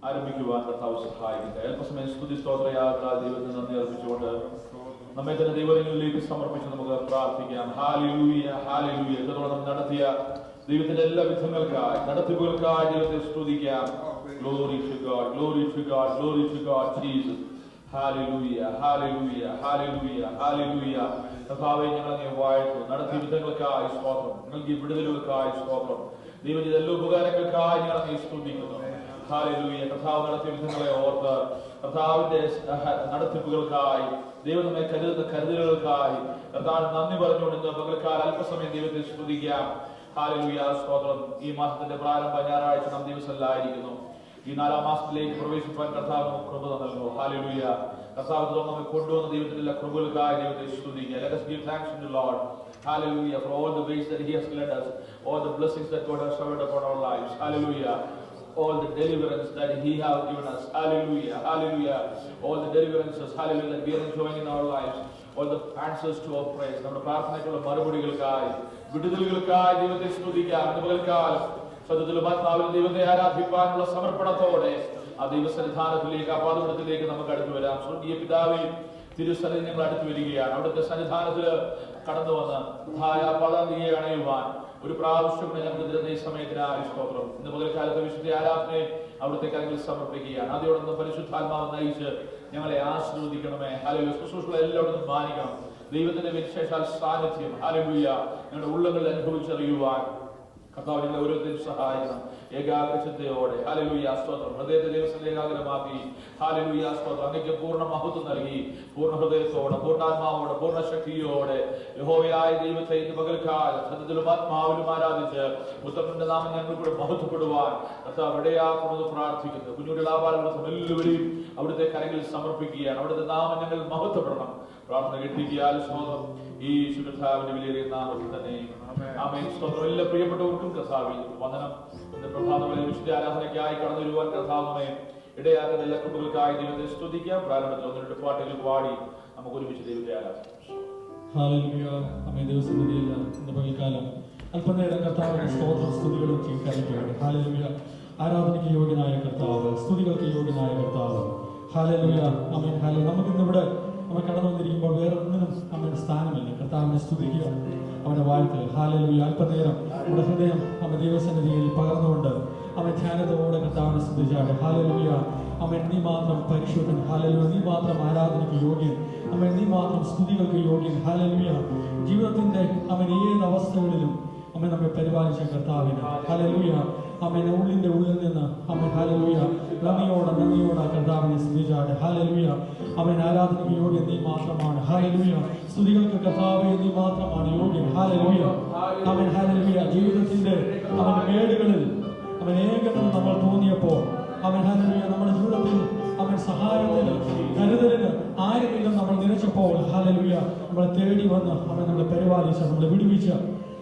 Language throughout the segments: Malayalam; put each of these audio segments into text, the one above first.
ആരംഭിക്കുവാൻ കർത്താവ് സഹായിക്കട്ടെ. അല്പസമയം സ്തുതി സ്തോത്രയാത്ര ദൈവത്തിന് നന്ദി അർപ്പിച്ചുകൊണ്ട് നമ്മെ തന്നെ ദൈവങ്ങളിലേക്ക് സമർപ്പിച്ച് നമുക്ക് പ്രാർത്ഥിക്കാം. Hallelujah, hallelujah. ഇതോടൊപ്പം നടത്തിയ ദൈവത്തിന്റെ എല്ലാ വിധങ്ങൾക്കായി, നടത്തിപ്പുകൾക്കായി ദൈവത്തെ സ്തുതിക്കാം. Glory to God, glory to God, glory to God, Jesus. Hallelujah, hallelujah, hallelujah, hallelujah. കർത്താവേ, ഞങ്ങൾ അങ്ങേ വാഴ്ത്തുന്നു. നടത്തിയ വിധങ്ങൾക്കായി സ്തോത്രം, നൽകിയ വിടുതലുകൾക്കായി സ്തോത്രം. ദൈവം ചെയ്ത എല്ലാ ഉപകാരങ്ങൾക്കായി ഞങ്ങൾ അങ്ങേ സ്തുതിക്കുന്നു. ഹല്ലേലൂയ. കർത്താവ് നടത്തിയ വിധങ്ങളെ ഓർത്ത്, കർത്താവിന്റെ നടത്തിപ്പുകൾക്കായി, ദൈവം നമ്മെ കരുതുന്ന കരുതലുകൾക്കായി കർത്താവ് നന്ദി പറഞ്ഞുകൊണ്ട് ഇന്ന് പകൽക്കാലം അല്പസമയം ദൈവത്തെ സ്തുതിക്കാം. ഹല്ലേലൂയ, സ്തോത്രം. ഈ മാസത്തിന്റെ പ്രാരംഭ ഞായറാഴ്ച നാം ദിവസമല്ലായിരിക്കുന്നു. ഈ 4ാം മാസത്തിലേക്ക് പ്രവേശിപ്പാൻ കർത്താവ് നമുക്ക് കൃപ നൽകുന്നു. ഹല്ലേലൂയ. കർത്താവ് നമ്മെ കൊണ്ടുവന്ന ദൈവത്തിന്റെ എല്ലാ കൃപകൾക്കായി ദൈവത്തെ സ്തുതിക്കുക. Let us give thanks to the Lord. Hallelujah, for all the ways that He has led us, all the blessings that God has showered upon our lives. Hallelujah. All the deliverance that He has given us. Hallelujah, hallelujah. All the deliverances, hallelujah, that we are enjoying in our lives. All the answers to our prayers. നമ്മുടെ പ്രാർത്ഥനയ്ക്കുള്ള മറുപടികൾക്കായി, വിടുതലുകൾക്കായി ദൈവത്തെ സ്തുതിക്കാം. പകൽക്കാലം സത്യത്തിലും ആത്മാവിലും ദൈവത്തെ ആരാധിപ്പാനുള്ള സമർപ്പണത്തോടെ ആ ദൈവസന്നിധാനത്തിലേക്ക്, ആ പാദപീഠത്തിലേക്ക് നമുക്ക് അടുത്തു വരാം. സ്വർഗീയ പിതാവേ, തിരുസന്നിധി ഞങ്ങൾ അടുത്തു വരികയാണ്. അവിടുത്തെ സന്നിധാനത്തിൽ കടന്നു വന്ന് പാദാന്തിയെ അണയുവാൻ ഒരു പ്രാവശ്യം ഞങ്ങൾക്ക് തരുന്ന ഈ സമയത്തിനായി സ്തോത്രം. ഇന്ന് പകൽക്കാലത്തെ വിശുദ്ധ ആരാധനയെ അവിടുത്തെ കരങ്ങളിൽ സമർപ്പിക്കുകയാണ്. അതോടൊപ്പം പരിശുദ്ധാത്മാവ് നയിച്ച് ഞങ്ങളെ ആശീർവദിക്കണമേ. ഹല്ലേലൂയ. ശുശ്രൂഷകളെ എല്ലായിടത്തും മാനിക്കണം. ദൈവത്തിന്റെ വിശേഷാൽ സാന്നിധ്യം, ഹല്ലേലൂയ, ഞങ്ങളുടെ ഉള്ളങ്ങളിൽ അനുഭവിച്ചറിയുവാൻ കർത്താവ് ഞങ്ങളെ ഓരോരുത്തരും സഹായിക്കണം. ഏകാഗ്രചിത്തയോടെ, ഹല്ലേലൂയ, സ്തോത്രം. ഹൃദയത്തെ ദൈവത്തിൽ ഏകാഗ്രമാക്കി, ഹല്ലേലൂയ, സ്തോത്രം. അങ്ങേക്ക് പൂർണ്ണ മഹത്വം നൽകി, പൂർണ്ണ ഹൃദയത്തോടെ, പൂർണ്ണാത്മാവോടെ, പൂർണ്ണ ശക്തിയോടെ യഹോവയായ ദൈവത്തെ ഇന്ന് പകൽക്കാലം സത്യത്തിലും ആത്മാവിലും ആരാധിച്ച് പുത്രന്റെ നാമം ഞങ്ങൾ കൂടെ മഹത്വപ്പെടുവാൻ കർത്താവ് ഇടയാക്കുന്നത് പ്രാർത്ഥിക്കുന്നു. കുഞ്ഞുങ്ങളാവാനുള്ള എല്ലാവരെയും അവിടുത്തെ കരങ്ങളിൽ സമർപ്പിക്കുകയാണ്. അവിടുത്തെ നാമം ഞങ്ങൾ മഹത്വപ്പെടണം. പ്രാർത്ഥന കേട്ടിരിക്കാൻ സ്തോത്രം. ഈ ശുദ്ധത്താവിന്റെ വിലയേറിയ നാമത്തിൽ തന്നെ ആമേൻ. സ്തോത്രം. എല്ലാ പ്രിയപ്പെട്ടവർക്കും കർത്താവിൽ വന്ദനം. ഇന്ന് പ്രഭാതങ്ങളിൽ വിശുദ്ധ ആരാധനയ്ക്കായി കടന്നു വരുവാൻ കർത്താവേ ഇടയാക്കുന്ന എല്ലാ കൃപകൾക്കായി ദൈവത്തെ സ്തുതിക്കാം. പ്രാരംഭത്തിൽ 1-2 പാട്ടുകൾ പാടി നമുക്ക് ഒരുമിച്ച് ദൈവത്തെ ആരാധിക്കാം. ഹല്ലേലൂയ. ആമേൻ. ദൈവസന്നിധിയിൽ ഇന്ന് പകൽക്കാലം അല്പനേരം കർത്താവിന്റെ സ്തോത്ര സ്തുതികളും കേൾക്കാനിടയാണ്. ഹല്ലേലൂയ. ആരാധനയ്ക്ക് യോഗ്യനായ കർത്താവ്, സ്തുതികൾക്ക് യോഗ്യനായ കർത്താവ്. ഹല്ലേലൂയ. ആമേൻ. ഹല്ലേലൂയ. നമുക്കിന്നിവിടെ നമ്മൾ കടന്നു വന്നിരിക്കുമ്പോൾ വേറെ ഒന്നിനും അവന്റെ സ്ഥാനമില്ല. കർത്താവിനെ സ്തുതിക്കുക, അവന്റെ വാഴ്ത്തുക. ഹല്ലേലൂയ. അല്പനേരം നമ്മുടെ ഹൃദയം അവൻ ദൈവസന്നിധിയിൽ പകർന്നുകൊണ്ട് അവൻ ധ്യാനത്തോടെ കർത്താവിനെ സ്തുതിച്ചാട്ടെ. ഹല്ലേലൂയ. അവൻ നീ മാത്രം പരിശുദ്ധൻ. ഹല്ലേലൂയ. നീ മാത്രം ആരാധനയ്ക്ക് യോഗ്യൻ. അവൻ നീ മാത്രം സ്തുതികൾക്ക് യോഗ്യൻ. ഹല്ലേലൂയ. ജീവിതത്തിന്റെ അവൻ ഏത് അവസ്ഥകളിലും അവൻ നമ്മെ പരിപാലിച്ച കർത്താവിന് ഹല്ലേലൂയ. അവൻ ഉള്ളിന്റെ ഉള്ളിൽ നിന്ന് അവൻ ഹല്ലേലൂയ നന്ദിയോടെ കർത്താവിനെ സ്തുതിച്ചാട്ടെ. ഹല്ലേലൂയ. അവൻ ആരാധനയ്ക്ക് യോഗ്യൻ നീ മാത്രമാണ്. ഹല്ലേലൂയ. സ്തുതികൾക്ക് കർത്താവേ നീ മാത്രമാണ് യോഗ്യൻ. ഹല്ലേലൂയ. അവൻ ഹല്ലേലൂയ. ജീവിതത്തിന്റെ അവൻ മേടുകളിൽ അവൻ ഏകനം നമ്മൾ തോന്നിയപ്പോൾ അവൻ ഹല്ലേലൂയ നമ്മുടെ ജീവിതത്തിൽ അവൻ സഹായത്തിന് കരുതലിന് ആരുമില്ലെന്ന് നമ്മൾ നിലച്ചപ്പോൾ ഹല്ലേലൂയ നമ്മളെ തേടി വന്ന് അവൻ നമ്മളെ പരിപാലിച്ച, നമ്മളെ വിടുവിച്ച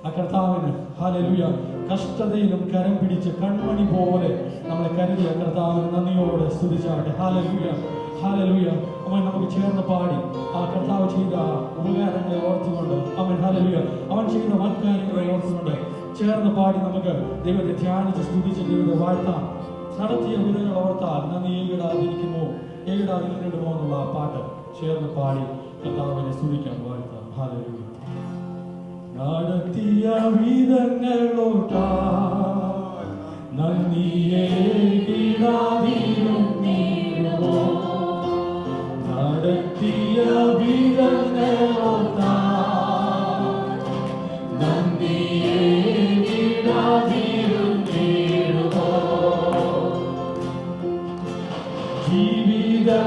ആ കർത്താവിന് ഹല്ലേലൂയ. കഷ്ടതയിലും കരം പിടിച്ച് കൺമണി പോലെ നമ്മളെ കരുതിയ കർത്താവിന് നന്ദിയോടെ സ്തുതിച്ചാട്ടെ. Hallelujah, hallelujah. അവൻ നമുക്ക് ചേർന്ന് പാടി ആ കർത്താവ് ചെയ്ത ഉപകാരങ്ങളെ ഓർത്തുകൊണ്ട് അവൻ ഹല്ലേലൂയ അവൻ ചെയ്ത മത്കാര്യങ്ങളെ ഓർത്തുകൊണ്ട് ചേർന്ന് പാടി നമുക്ക് ദൈവത്തെ ധ്യാനിച്ച് സ്തുതിച്ച് ദൈവത്തെ വാഴ്ത്താം. നടത്തിയ വിധങ്ങൾ ഓർത്താൽ നന്ദി ഏകിടാതിരിക്കുമോ ഏകിടാതിരിക്കണമോ എന്നുള്ള ആ പാട്ട് ചേർന്ന് പാടി കർത്താവിനെ സ്തുതിക്കാൻ വാഴ്ത്താം. ഹല്ലേലൂയ. നടത്തിയ വിധങ്ങളോട്ടാ നന്ദിയേ കിടാതിരുന്നീരുമോ. നടത്തിയ വിധങ്ങളോട്ടാ നന്ദിയേ കിടാതിരുന്നീരുമോ. ജീവിതത്തിന്മേടുകളിൽ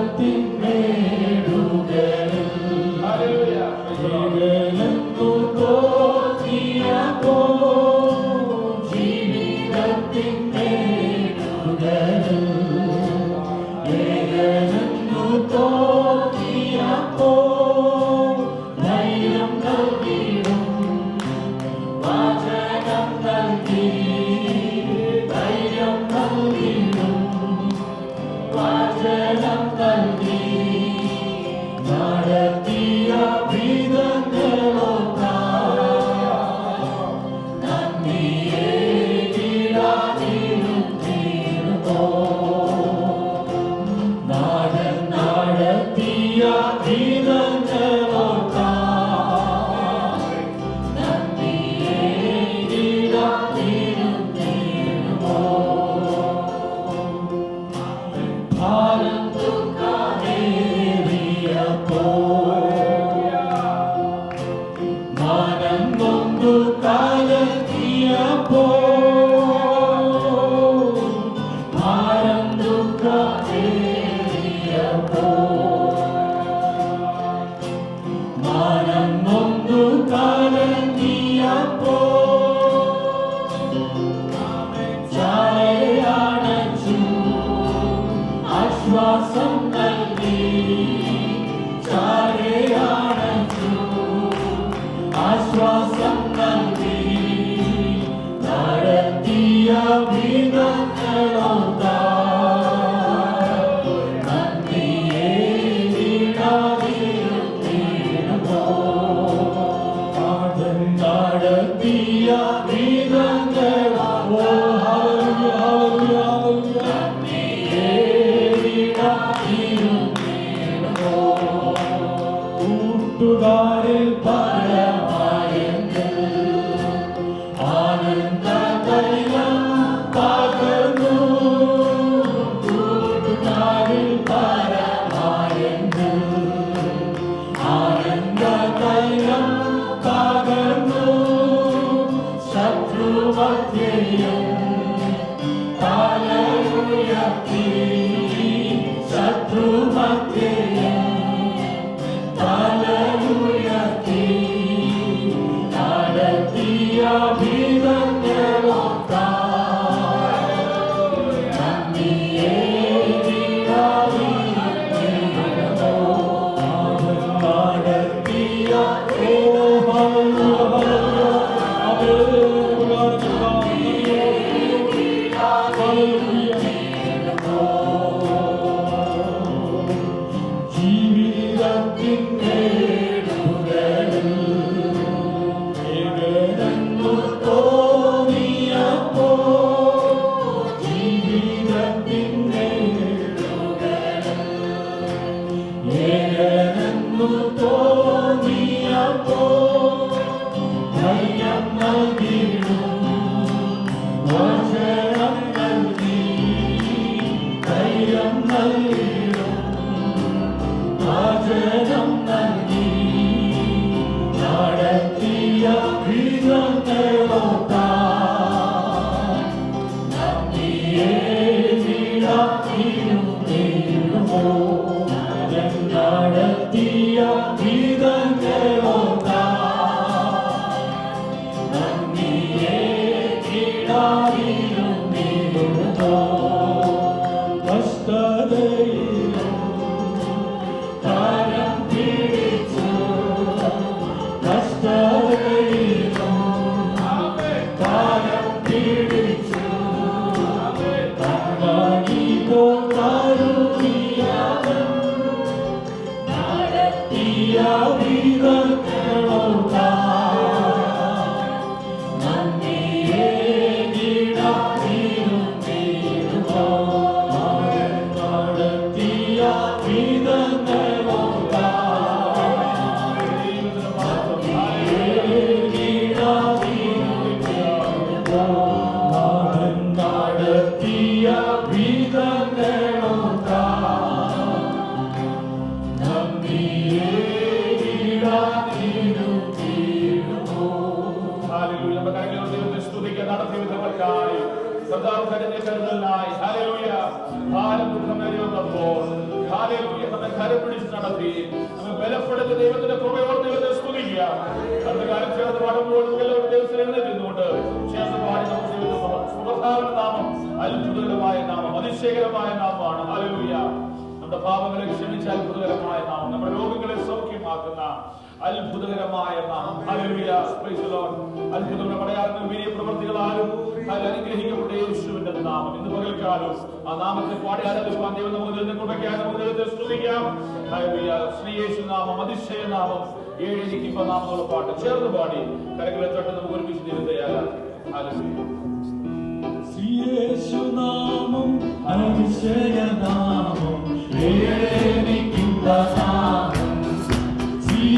അത്ഭുതകരമായ നാമം. ഹല്ലേലൂയ. Praise the lord. അത്ഭുതങ്ങളുടെ പടയാളങ്ങൾ വലിയ പ്രവൃത്തികളാലും അനുഗ്രഹിക്കപ്പെട്ട യേശുവിന്റെ നാമം. ഇന്ന് പകൽക്കാലം ആ നാമത്തെ പാടി ആരാധിക്കുവാൻ ദൈവം നമുക്ക് തരുന്ന കൃപയ്ക്കായി നമുക്ക് ദൈവത്തെ സ്തുതിക്കാം. ഹല്ലേലൂയ. ശ്രീ യേശു നാമം, അതിശയ നാമം, ഏഴെനിക്ക് നാമമുള്ള പാട്ട് ചേർന്ന് പാടി കരങ്ങളെ തൊട്ട് നമുക്ക് ഒരുമിച്ച് ദൈവത്തെ ആരാധിക്കാം. ഹല്ലേലൂയ. ശ്രീ യേശു നാമം, അതിശയ നാമം, ഏഴെനിക്ക് നാമം.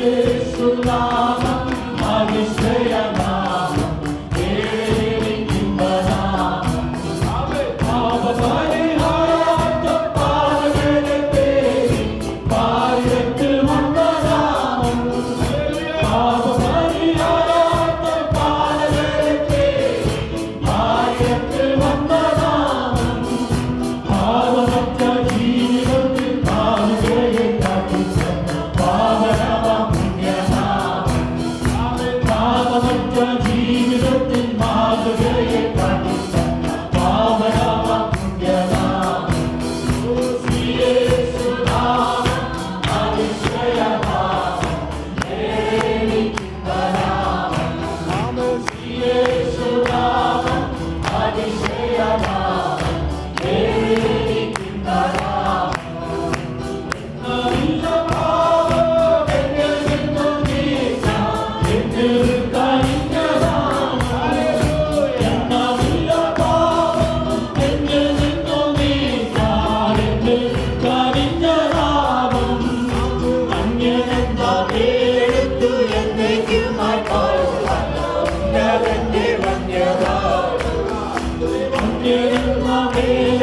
യേശു നാമം, അതിശയ നാമം, ഏഴെനിക്ക് നാമം. പാപപരിഹാരാർത്ഥ പാപങ്ങളെ പേറി പാരിടത്തിൽ വന്ന നാമം. പാപപരിഹാരാർത്ഥ പാപങ്ങളെ പേറി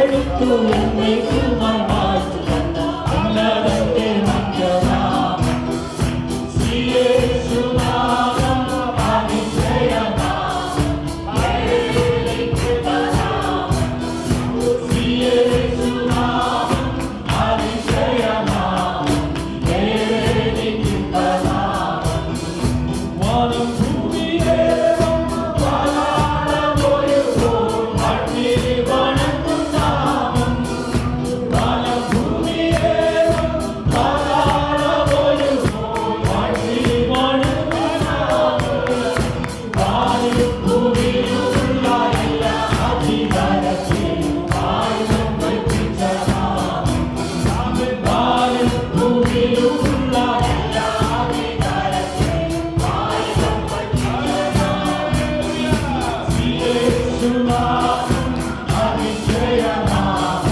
എടുത്തു എന്നേക്കുമായി വാഴ്ത്തു തന്ന ഉന്നതന്റെ മധ്യനാമം യേശുനാമം അതിശയനാമം യേശുനാമം അതിശയനാമം വാനം ഭൂമിയേവം വാഴാളമൊഴുകും മണ്ണിൽ വണങ്ങും നാമം വാനം ഭൂമിയേവം വാഴാളമൊഴുകും മണ്ണിൽ വണങ്ങും നാമം വാനും ഭൂമിയിലുള്ള എല്ലാ അധികാരത്തിലും ആയുധം കൽപ്പിച്ച നാമം വാനും ഭൂമിയിലുള്ള എല്ലാ അധികാരത്തിലും ആയുധം കൽപ്പിച്ച നാമം യേശുനാമം അതിശയനാമം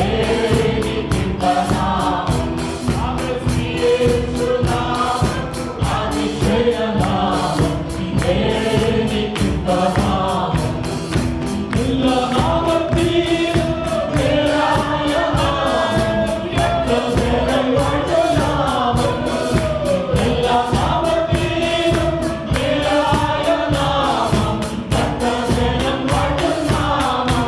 ഏകീകൃത നാമം യേശുനാമം അതിശയനാമം ഏകീകൃത നാമം എല്ലാ നാമത്തിലും മേലായ നാമം രക്തധരം വാഴ്ത്ത നാമം എല്ലാ നാമത്തിലും മേലായ നാമം രക്തധരം വാഴ്ത്ത നാമം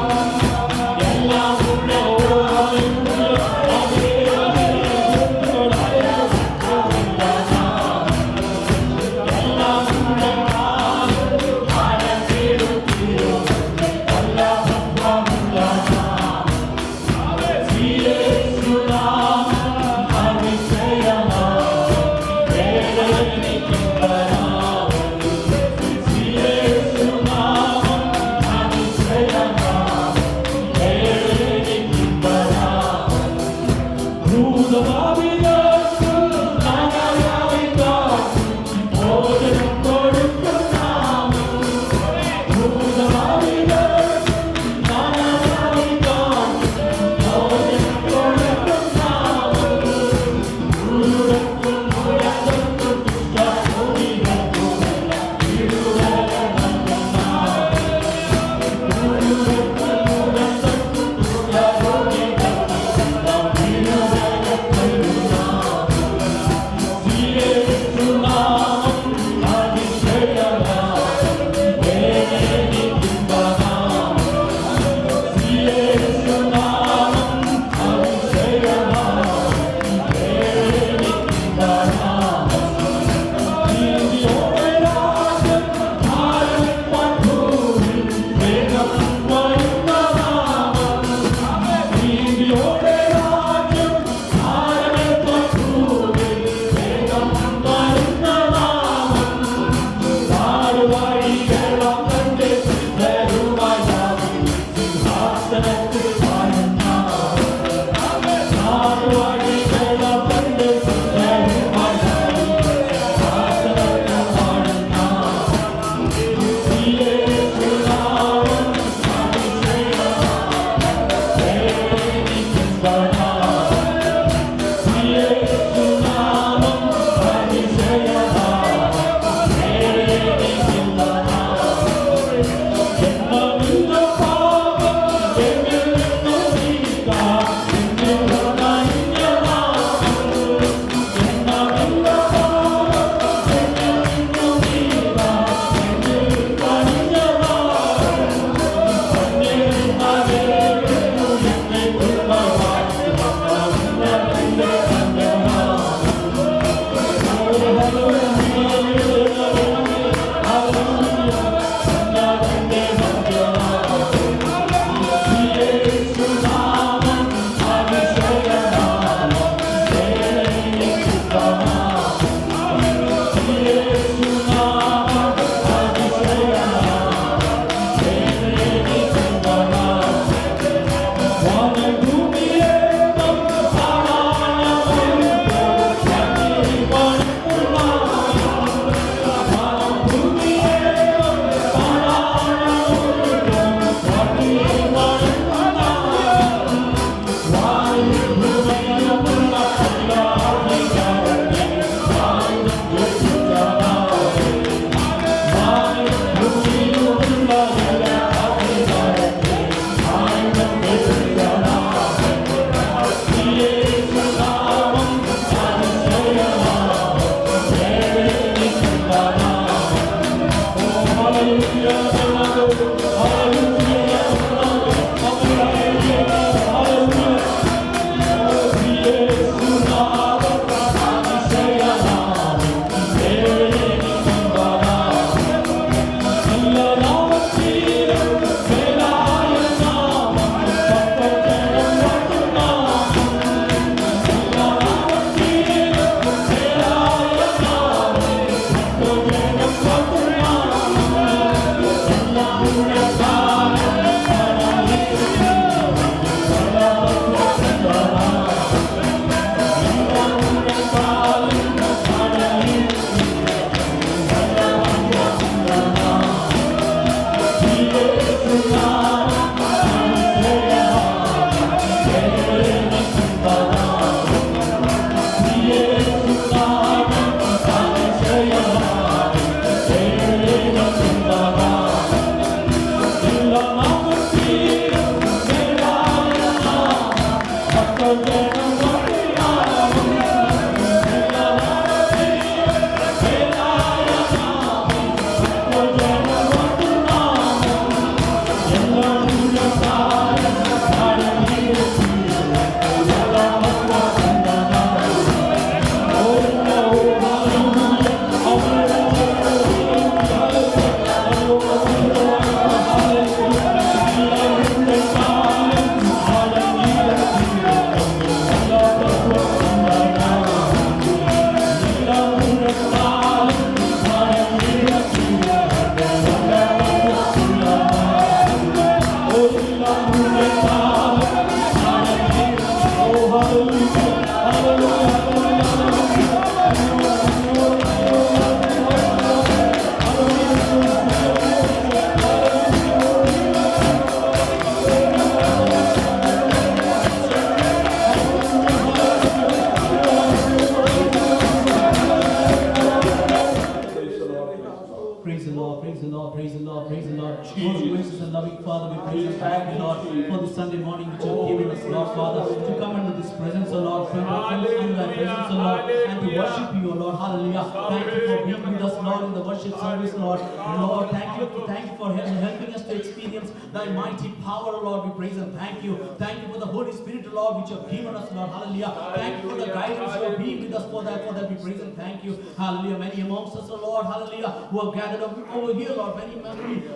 Hallelujah. Many amongst us, Lord, hallelujah, who have gathered over here, Lord. Many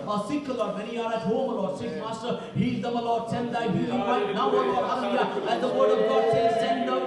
are sick, Lord. Many are at home, Lord. Sick, Master, heal them, Lord. Send thy healing right now, Lord, hallelujah. As the word of God says, send your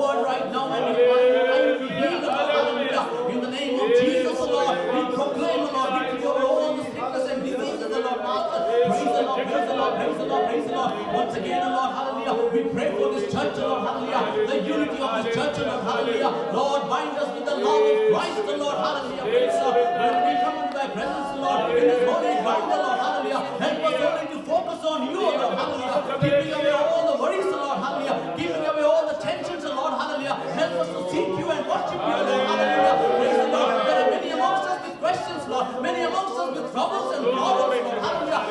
word right now and be healed, Lord, hallelujah. In the name of Jesus, Lord, we proclaim, Lord, victory over all the sickness and diseases, Lord, Master. Praise the Lord, praise the Lord, praise the Lord, praise the Lord. Once again, Lord, hallelujah, we pray for this church, Lord, hallelujah. The unity of this church, Lord, hallelujah. Lord, bind us with the love of Christ, the Lord, hallelujah. Praise the Lord. When we come into thy presence, Lord, in this holy ground, Lord, hallelujah. Help us only to focus on you, Lord, hallelujah. Keeping away all the worries, Lord, hallelujah. Keeping away all the tensions, Lord, hallelujah. Help us to seek you and worship you, Lord, hallelujah. Praise the Lord. There are many amongst us with questions, Lord. Many amongst us with troubles and problems, Lord, hallelujah.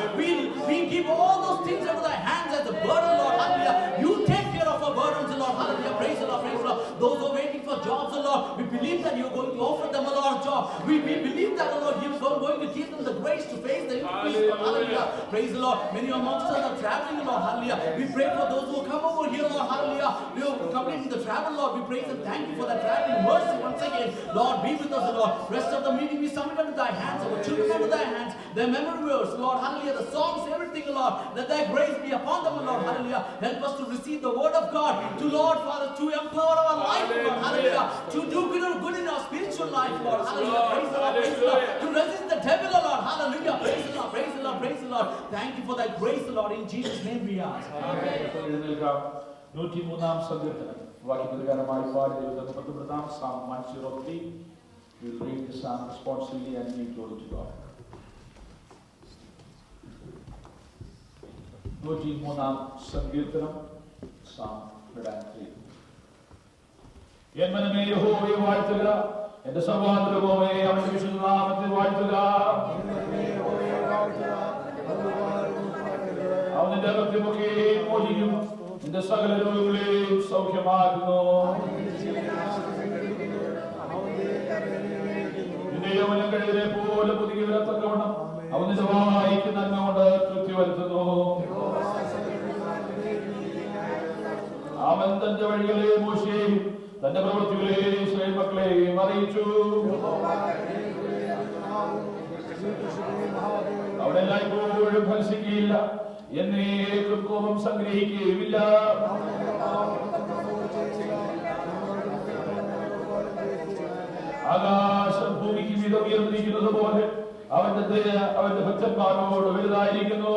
We give all those things into thy hands as a burden, Lord, hallelujah. You take care of our burdens, Lord, hallelujah. Praise the Lord, praise the Lord. Those who are waiting for jobs, Lord, we believe that you're going to offer them a lot of jobs. We believe that, Lord, you're going to give them the grace to face the increase, Lord, hallelujah. Praise the Lord. Many amongst us are traveling, Lord, hallelujah. We pray for those who come over here, Lord, hallelujah. We are completing the travel, Lord. We praise and thank you for that traveling mercy once again. Lord, be with us, Lord. Rest of the meeting we submit unto thy hands, our children unto thy hands, their memory verse, Lord, hallelujah. The songs, everything, Lord, that thy grace be upon them, Lord, hallelujah. Help us to receive the word of God, to, Lord, Father, to empower our life, Lord, hallelujah. To do good in our spiritual life, Lord, hallelujah. Praise the Lord, praise the Lord. To resist the devil, Lord, hallelujah. Praise the Lord, praise the Lord, praise the Lord. Thank you for that grace, Lord. In Jesus' name we ask. Amen. 103-ാം സങ്കീർത്തനം വാക്യപ്രകാരമായി പാടി ദൈവത്തെ മഹത്വപ്പെടുത്താം. Psalm 103. We will read the psalm responsibly and give glory to God. 103-ാം സങ്കീർത്തനം Psalm 103. എൻ മനമേ യഹോവയെ വാഴ്ത്തുക, എന്റെ സർവ്വാന്തരംഗമേ അവന്റെ വിശുദ്ധ നാമത്തെ വാഴ്ത്തുക. അവൻ നിന്റെ അകത്യമൊക്കെയും മോചിക്കും, നിന്റെ സകല രോഗങ്ങളെയും സൗഖ്യമാക്കുന്നു. നിന്റെ യൗവനം കഴുതരെ പോലെ പുതുക്കി വരത്തക്കവണ്ണം അവൻ നിന്റെ വായ്ക്ക് നന്മ കൊണ്ട് തൃപ്തി വരുത്തുന്നു. അവൻ തന്റെ വഴികളെ മോശെയും തന്റെ പ്രവൃത്തികളെ ഇസ്രായേൽ മക്കളെയും അറിയിച്ചു. അവൻ എല്ലായ്പ്പോഴും ഭത്സിക്കുകയില്ല, എന്നേക്കും കോപം സംഗ്രഹിക്കുകയുമില്ല. ആകാശം ഭൂമിക്ക് മീതെ ഉയർന്നിരിക്കുന്നത് പോലെ അവന്റെ ദയ അവന്റെ ഭക്തന്മാരോട് വലുതായിരിക്കുന്നു.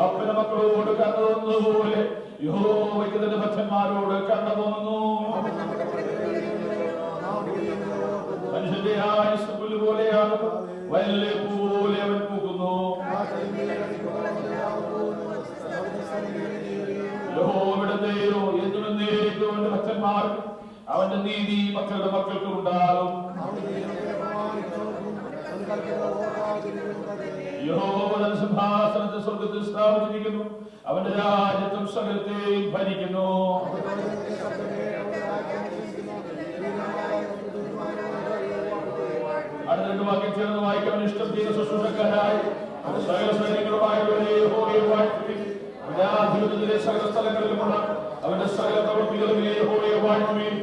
അപ്പന മക്കളോട് കണ്ണ തോന്നുന്നതുപോലെ യഹോവയ്ക്ക് തന്റെ ഭക്തന്മാരോട് കണ്ണ തോന്നുന്നു. മനുഷ്യന്റെ ആയുസ് പുല്ല് പോലെയാണ്, വയലിലെ പോലെ അവൻ പൂക്കുന്നു. യഹോവയുടെ ദയോ എന്നുമെന്നേക്കും അവന്റെ ഭക്തന്മാർക്കും അവന്റെ നീതി മക്കളുടെ മക്കൾക്കും ഉണ്ടാകും. സ്വർഗത്തിൽ സ്ഥാപിച്ചിരിക്കുന്നു. അവന്റെ രാജ്യത്തും സകലത്തെയും ഭരിക്കുന്നു. അടുത്ത 2 വാക്യം ചേർന്ന് വായിക്കാൻ ഇഷ്ടം ചെയ്യുന്ന ശുശ്രൂഷക്കാരായി സകല സൈനികരുമായവരെ യഹോവയെ വാഴ്ത്തുവിൻ. ജീവിതത്തിലെ സകല സ്ഥലങ്ങളിലുമുള്ള അവന്റെ സകല പ്രവൃത്തികളും യഹോവയെ വാഴ്ത്തുവിൻ.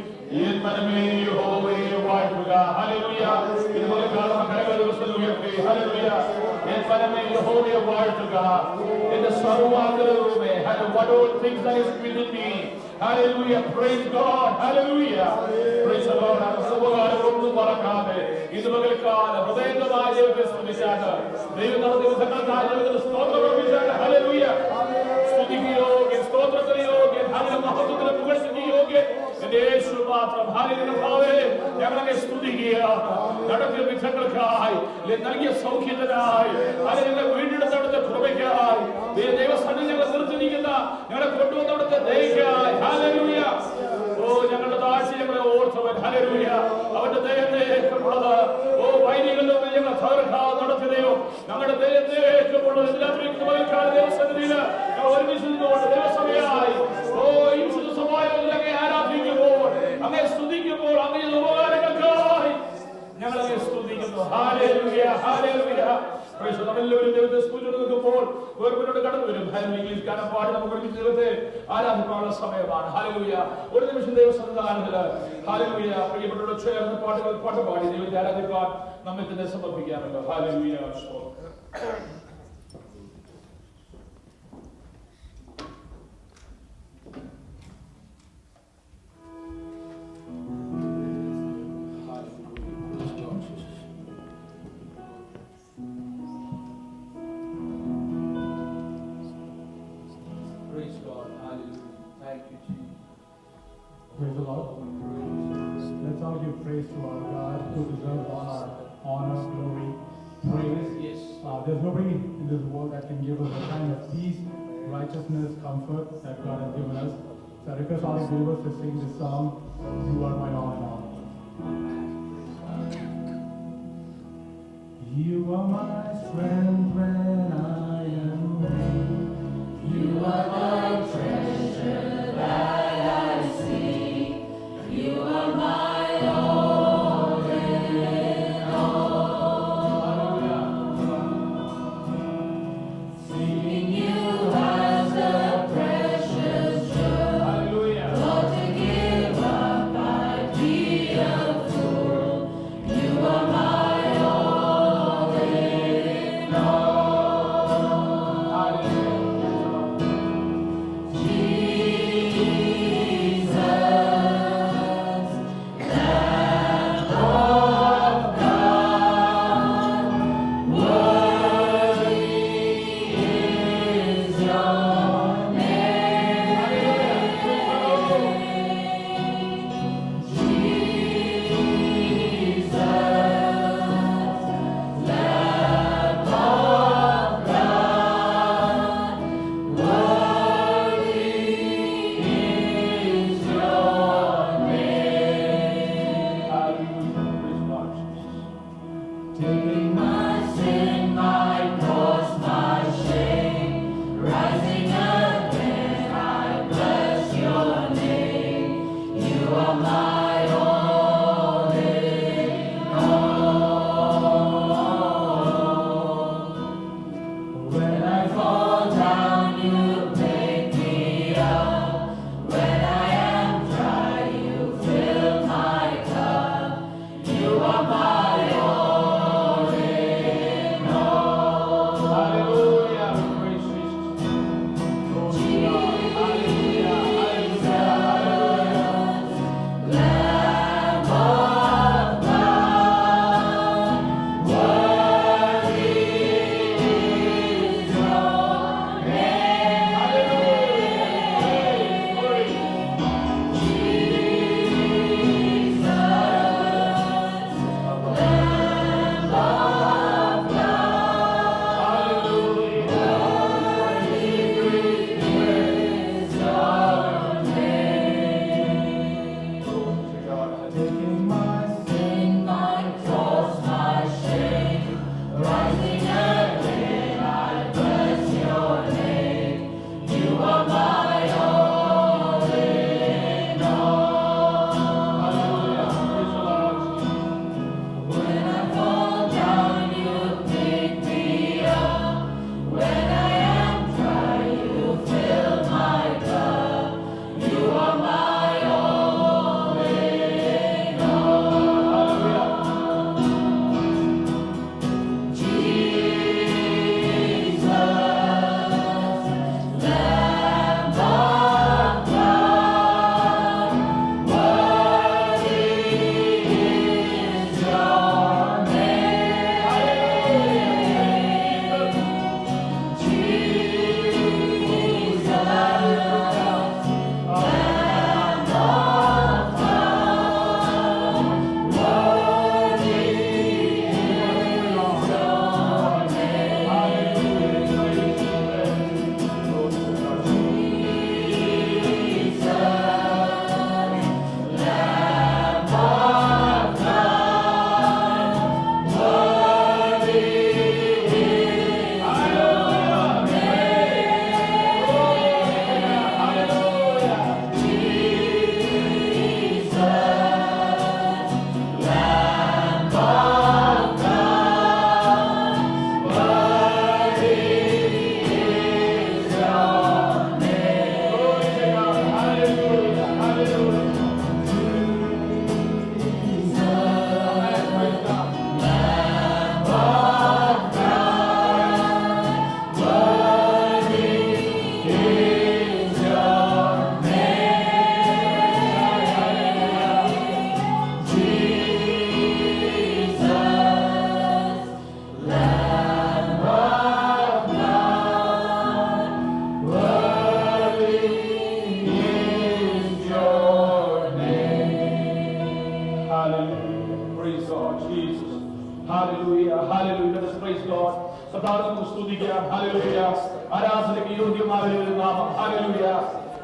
എൻ മനമേ യഹോവയെ വാഴ്ത്തുക. ഹല്ലേലൂയ. ഇതുപോലെ കാലമക്കളെ ദിവസം ഉയർത്തി. ഹല്ലേലൂയ. എൻ മനമേ യഹോവയെ വാഴ്ത്തുക. എന്റെ സർവ്വാന്തരവുമേ. What all things that is within me. Hallelujah. Praise God. Hallelujah. Praise the Lord. സർവ്വകാലമൊന്നും മറക്കാതെ ഇത് പകൽക്കാലം ഹൃദയംഗമായ ദൈവത്തെ സ്തുതിച്ചാണ്. ദൈവം നടത്തിയ ദിവസങ്ങൾക്കായി ദൈവത്തിന് സ്തോത്രം അർപ്പിച്ചാണ്. ഹല്ലേലൂയ. സ്തുതിക്ക് യോഗ്യൻ, സ്തോത്രത്തിന് യോഗ്യൻ, അതിന്റെ മഹത്വത്തിന് പുകഴ്ചയ്ക്ക് യോഗ്യൻ എന്റെ യേശു മാത്രം. ഹല്ലേലൂയ. ഞങ്ങളെ സ്തുതിക്കുകയാണ്. നടത്തിയ വിധങ്ങൾക്കായി, നൽകിയ സൗഖ്യത്തിനായി, അതിനെ വീണ്ടെടുത്തവിടുത്തെ കൃപയ്ക്കായി, ദൈവസന്നിധി ഞങ്ങളെ നിർത്തിയിരിക്കുന്ന ഞങ്ങളെ കൊണ്ടുവന്നവിടുത്തെ ദയയ്ക്കായി. ഹല്ലേലൂയ. ഓ ഞങ്ങളുടെ താഴ്ച ഞങ്ങളെ ഓർത്തവൻ. ഹല്ലേലൂയ. അവന്റെ ദയത്തേക്കുള്ളത് ഓ വൈദികളിലും ഞങ്ങളെ തകർക്കാതെ നടത്തിയതയോ ഞങ്ങളുടെ ദയത്തേക്കുള്ളത് എല്ലാത്തിനും ദൈവസന്നിധിയിൽ ഞങ്ങൾ ഒരുമിച്ച് നിന്നുകൊണ്ട് ദൈവസഭയായി ഓ ഈ സമയങ്ങളിലൊക്കെ ആരാധിക്കുമ്പോൾ അങ്ങനെ സ്തുതിക്കുമ്പോൾ അങ്ങനെ ഉപകാരങ്ങൾക്കായി ഞങ്ങളെ സ്തുതിക്കുന്നു. ഹല്ലേലൂയ. ഹല്ലേലൂയ. നമ്മളെല്ലാവരും ദൈവത്തെ സ്തുതിച്ചു നിൽക്കുമ്പോൾ വേർപിന്നോട് കടന്നു വരും. ഹല്ലേലൂയ. പാടി നമുക്ക് ഒരുമിച്ച് ദൈവത്തെ ആരാധിക്കാനുള്ള സമയമാണ്. ഹല്ലേലൂയ. ഒരു നിമിഷം ദൈവസന്നിധാനത്തില് ഹല്ലേലൂയ പ്രിയപ്പെട്ടവരോട് ചേർന്ന് പാട്ടുപാടി ദൈവത്തെ ആരാധിക്കാൻ നമ്മെ തന്നെ സമർപ്പിക്കാമല്ലോ. Hallelujah. Praise the Lord. Let's all give praise to our God who deserves all our honor, glory, praise. Yes. There's nobody in this world that can give us the kind of peace, righteousness, comfort that God has given us. So I request all the believers to sing this song, You Are My All in All. You are my strength when I am weak. You are my treasure that I seek. You are my all in all. Seeing you as a precious jewel. Hallelujah. Lord, to give up, I'd be a fool. You are my all in all. You are my all in Hallelujah. Hallelujah. Let us praise God. കർത്താവേ നമുക്ക് സ്തുതിക്കാം. Hallelujah. ആരാധനയ്ക്ക് യോഗ്യമായ ഒരു നാമം. Hallelujah.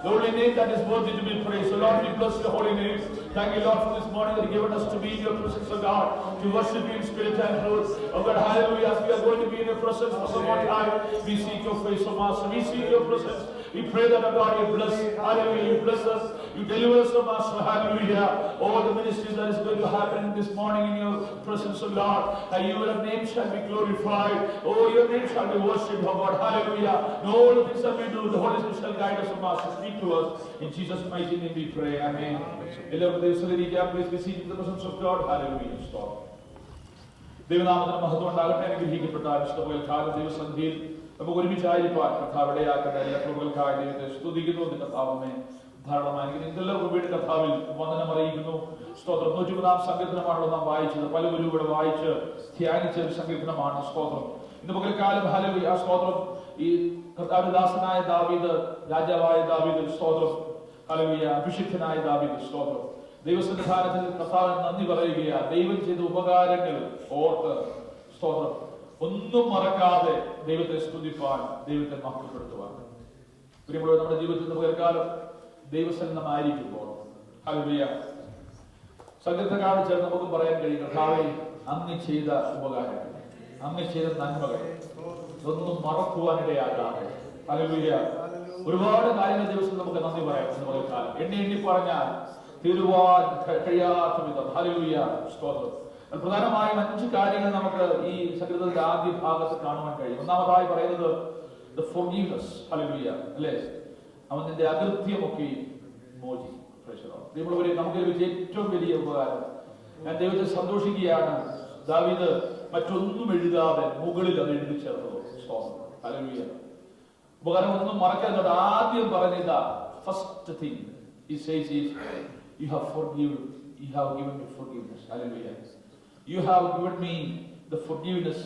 The only name that is worthy to be praised. So Lord, we bless your holy name. Thank you, Lord, for this morning that you've given us to be in your presence, O God, to worship you in spirit and truth. Oh God, hallelujah. As we are going to be in your presence for some more time, we seek your face, O Master. We seek your presence. We pray that, oh God, you bless, hallelujah, you bless us, you deliver us, O Master, hallelujah. All the ministries that is going to happen this morning in your presence, O Lord, and your name shall be glorified. Oh, your name shall be worshipped, O God, hallelujah. And all the things that we do, the Holy Spirit shall guide us, O Master. Speak to us. In Jesus' mighty name we pray. Amen. Please be seated in the presence of God. Hallelujah. Stop. ദൈവനാമത്തിന് മഹത്വം ഉണ്ടാകട്ടെ. അനുഗ്രഹിക്കപ്പെട്ട കാലം ദൈവസന്ധിയിൽ നമുക്ക് ഒരുമിച്ചായിരിക്കാൻ കർത്താവിടെ ആക്കട്ടെ. എല്ലാ കൃപകൾക്കായി ദൈവത്തെ സ്തുതിക്കുന്നു. കർത്താവേ ധാരാളമായി എല്ലാവർക്കും വീണ്ടും കർത്താവിൽ വന്ദനം അറിയിക്കുന്നു. സ്തോത്രം. 103 സങ്കീർത്തനമാണല്ലോ നാം വായിച്ചത്. പലവരും ഇവിടെ വായിച്ച് ധ്യാനിച്ച ഒരു സങ്കീർത്തനമാണ്. സ്തോത്രം. ഇന്ന് പകൽക്കാലം ഹല്ലേലൂയ സ്തോത്രം. ഈ കർത്താവിന്റെ ദാസനായ ദാവീദ്, രാജാവായ ദാവീദ് സ്തോത്രം, ഹല്ലേലൂയ അഭിഷിക്തനായ ദാവീദ് സ്തോത്രം, ദൈവസന്നിധാനത്തിൽ കർത്താവിന് നന്ദി പറയുകയാണ്. ദൈവം ചെയ്ത ഉപകാരങ്ങൾ ഓർത്ത് സ്തോത്രം, ഒന്നും മറക്കാതെ ദൈവത്തെ സ്തുതിപ്പാൻ, ദൈവത്തെ മഹത്വപ്പെടുത്തുവാൻ. പ്രിയമുള്ളവർ, നമ്മുടെ ജീവിതത്തിൽ പകൽക്കാലം ദൈവസന്നമായിരിക്കുമ്പോൾ ഹല്ലേലൂയ സങ്കീർത്തനക്കാരൻ ചേർന്ന് നമുക്ക് പറയാൻ കഴിയും, കർത്താവേ അങ്ങ് ചെയ്ത ഉപകാരങ്ങൾ, അങ്ങ് ചെയ്ത നന്മകൾ ഒന്നും മറക്കുവാനിടയാകാതെ ഹല്ലേലൂയ ഒരുപാട് കാര്യങ്ങൾ ദിവസം നമുക്ക് നന്ദി പറയാം. പകൽക്കാലം എണ്ണി പറഞ്ഞാൽ തീരുവാൻ കഴിയാത്ത വിധം ഹല്ലേലൂയ സ്തോത്രം. പ്രധാനമായും 5 കാര്യങ്ങൾ നമുക്ക് ഈ സങ്കീർത്തനത്തിന്റെ ആദ്യ ഭാഗത്ത് കാണുവാൻ കഴിയും. ഒന്നാമതായി പറയുന്നത് the forgiveness, ഹല്ലേലൂയ, അല്ലേ? അവൻ നിന്റെ അകൃത്യമൊക്കെ മോചിക്കും. ദൈവമുള്ളവരെ, നമുക്ക് ലഭിച്ച ഏറ്റവും വലിയ ഉപകാരം, ഞാൻ ദൈവത്തെ സന്തോഷിക്കുകയാണ്, ദാവീദ് മറ്റൊന്നും എഴുതാതെ മുകളിൽ അത് എഴുതി ചേർന്നത്. ഹല്ലേലൂയ. ഉപകാരം ഒന്നും മറക്കാതെ ആദ്യം പറഞ്ഞ first thing he says is you have given me forgiveness. Hallelujah. You have given me the forgiveness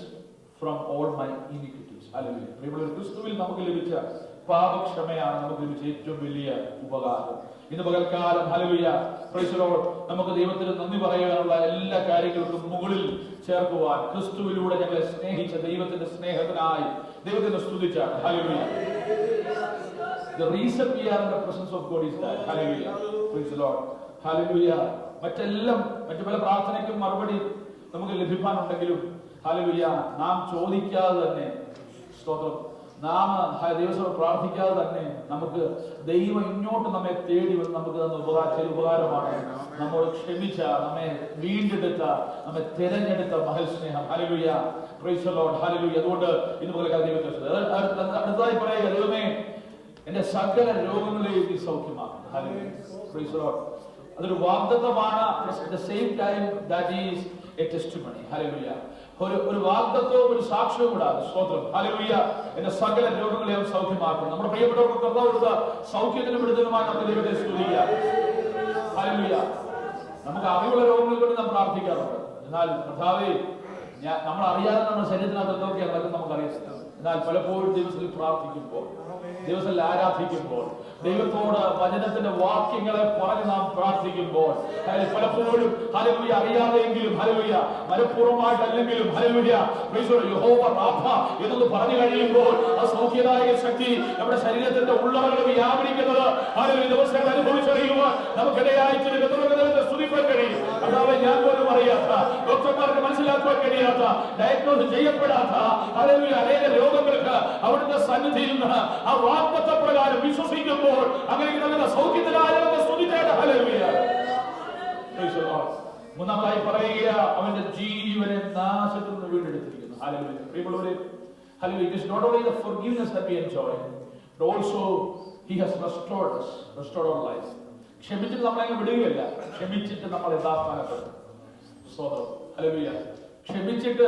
from all my iniquities. Hallelujah. പ്രിയമുള്ളവരെ, ക്രിസ്തുവിൽ നമുക്ക് ലഭിച്ച പാപക്ഷമയാണ് നമുക്ക് ലഭിച്ച ഏറ്റവും വലിയ ഉപകാരം. ഇന്ന് പകൽക്കാലം ഹല്ലേലൂയ പ്രൈസ് ദി ലോർഡ്, നമുക്ക് ദൈവത്തിന് നന്ദി പറയാനുള്ള എല്ലാ കാര്യങ്ങൾക്കും മുകളിൽ ചേർക്കുവാൻ ക്രിസ്തുവിലൂടെ ഞങ്ങളെ സ്നേഹിച്ച ദൈവത്തിന്റെ സ്നേഹത്തിനായി ദൈവത്തെ സ്തുതിച്ചാണ്. Hallelujah. The reason we are in the presence of God is that. Hallelujah. Praise the Lord. Hallelujah. മറ്റു പല പ്രാർത്ഥനയ്ക്കും മറുപടി നമുക്ക് ലഭിക്കാനുണ്ടെങ്കിലും ഹല്ലേലൂയ നാം ചോദിക്കാതെ തന്നെ സ്തോത്രം, നാം ദിവസം പ്രാർത്ഥിക്കാതെ തന്നെ നമുക്ക് ദൈവം ഇങ്ങോട്ട് നമ്മെ തേടി വന്ന് നമുക്ക് തന്ന ഉപകാരമാണ് നമ്മോട് ക്ഷമിച്ച, നമ്മെ വീണ്ടെടുത്ത, നമ്മെ തിരഞ്ഞെടുത്ത മഹൽസ്നേഹം. Hallelujah. Praise the lord. Hallelujah. അതുകൊണ്ട് ഇന്ന് പകൽക്കാലം ദൈവത്തെ അടുത്തതായി പറയുക, ദൈവമേ എന്റെ സകല രോഗങ്ങളെയും നീ സൗഖ്യമാക്കണം. ഹല്ലേലൂയ. Praise the lord. അതൊരു വാഗ്ദത്തമാണ്. At the same time that is a testimony. Hallelujah. ഒരു വാഗ്ദത്തവും ഒരു സാക്ഷ്യവും കൂടാതെ സ്തോത്രം. ഹല്ലേലൂയ. എന്റെ സകല രോഗങ്ങളെയും സൗഖ്യമാക്കണം. നമ്മുടെ പ്രിയപ്പെട്ടവർക്ക് കർത്താവ് കൊടുത്ത സൗഖ്യത്തിനും വിടുതലുമായി നമുക്ക് ദൈവത്തെ സ്തുതിക്കാം. ഹല്ലേലൂയ. നമുക്ക് അറിവുള്ള രോഗങ്ങൾ കൊണ്ട് നാം പ്രാർത്ഥിക്കാറുണ്ട്. എന്നാൽ കർത്താവേ, നമ്മൾ അറിയാതെ നമ്മുടെ ശരീരത്തിനകത്ത് എന്തൊക്കെയാണ് നടക്കുന്നത് നമുക്കറിയില്ല. എന്നാൽ പലപ്പോഴും ദിവസത്തിൽ പ്രാർത്ഥിക്കുമ്പോൾ, ദിവസത്തിൽ ആരാധിക്കുമ്പോൾ, ദൈവത്തോട് വചനത്തിന്റെ വാക്യങ്ങളെ പറഞ്ഞ് നാം പ്രാർത്ഥിക്കുമ്പോൾ പലപ്പോഴും ഹല്ലേലൂയ അറിയാതെയെങ്കിലും ഹല്ലേലൂയ മനഃപൂർവ്വമായിട്ടല്ലെങ്കിലും ഹല്ലേലൂയ യഹോവ റാഫ എന്നൊന്ന് പറഞ്ഞു കഴിയുമ്പോൾ ആ സൗഖ്യദായക ശക്തി നമ്മുടെ ശരീരത്തിന്റെ ഉള്ളറകൾ വ്യാപരിക്കുന്നത് ഹല്ലേലൂയ ദിവസങ്ങൾ അനുഭവിച്ചറിയുവാൻ നമുക്കിടയായി സ്തുതിപ്പാൻ കഴിയും. അതാവെ ഞാൻ പോലും അറിയാത്ത, ഡോക്ടർമാർക്ക് മനസ്സിലാക്കുവാൻ കഴിയാത്ത, ഡയഗ്നോസ് ചെയ്യപ്പെടാത്ത ഹല്ലേലൂയ അനേക രോഗങ്ങൾക്ക് അവിടുത്തെ സന്നിധിയിൽ നിന്ന് ആ വാഗ്ദത്ത പ്രകാരം വിശ്വസിക്കുമ്പോൾ അങ്ങനെ സൗഖ്യത്തിനായ ഹല്ലേലൂയ. മൂന്നാമതായി പറയുക, അവന്റെ ജീവനെ നാശത്തിൽ നിന്ന് വീണ്ടെടുത്തിരിക്കുന്നു. ഹല്ലേലൂയ. പ്രിയമുള്ളവരെ, hallelujah. It is not only the forgiveness that we enjoy, but also he has restored our life. ക്ഷമിച്ചിട്ട് നമ്മളെ വിടുകയല്ല, ക്ഷമിച്ചിട്ട് നമ്മൾ യഥാസ്ഥാനപ്പെടും. സ്തോത്രം. ഹല്ലേലൂയ. ക്ഷമിച്ചിട്ട്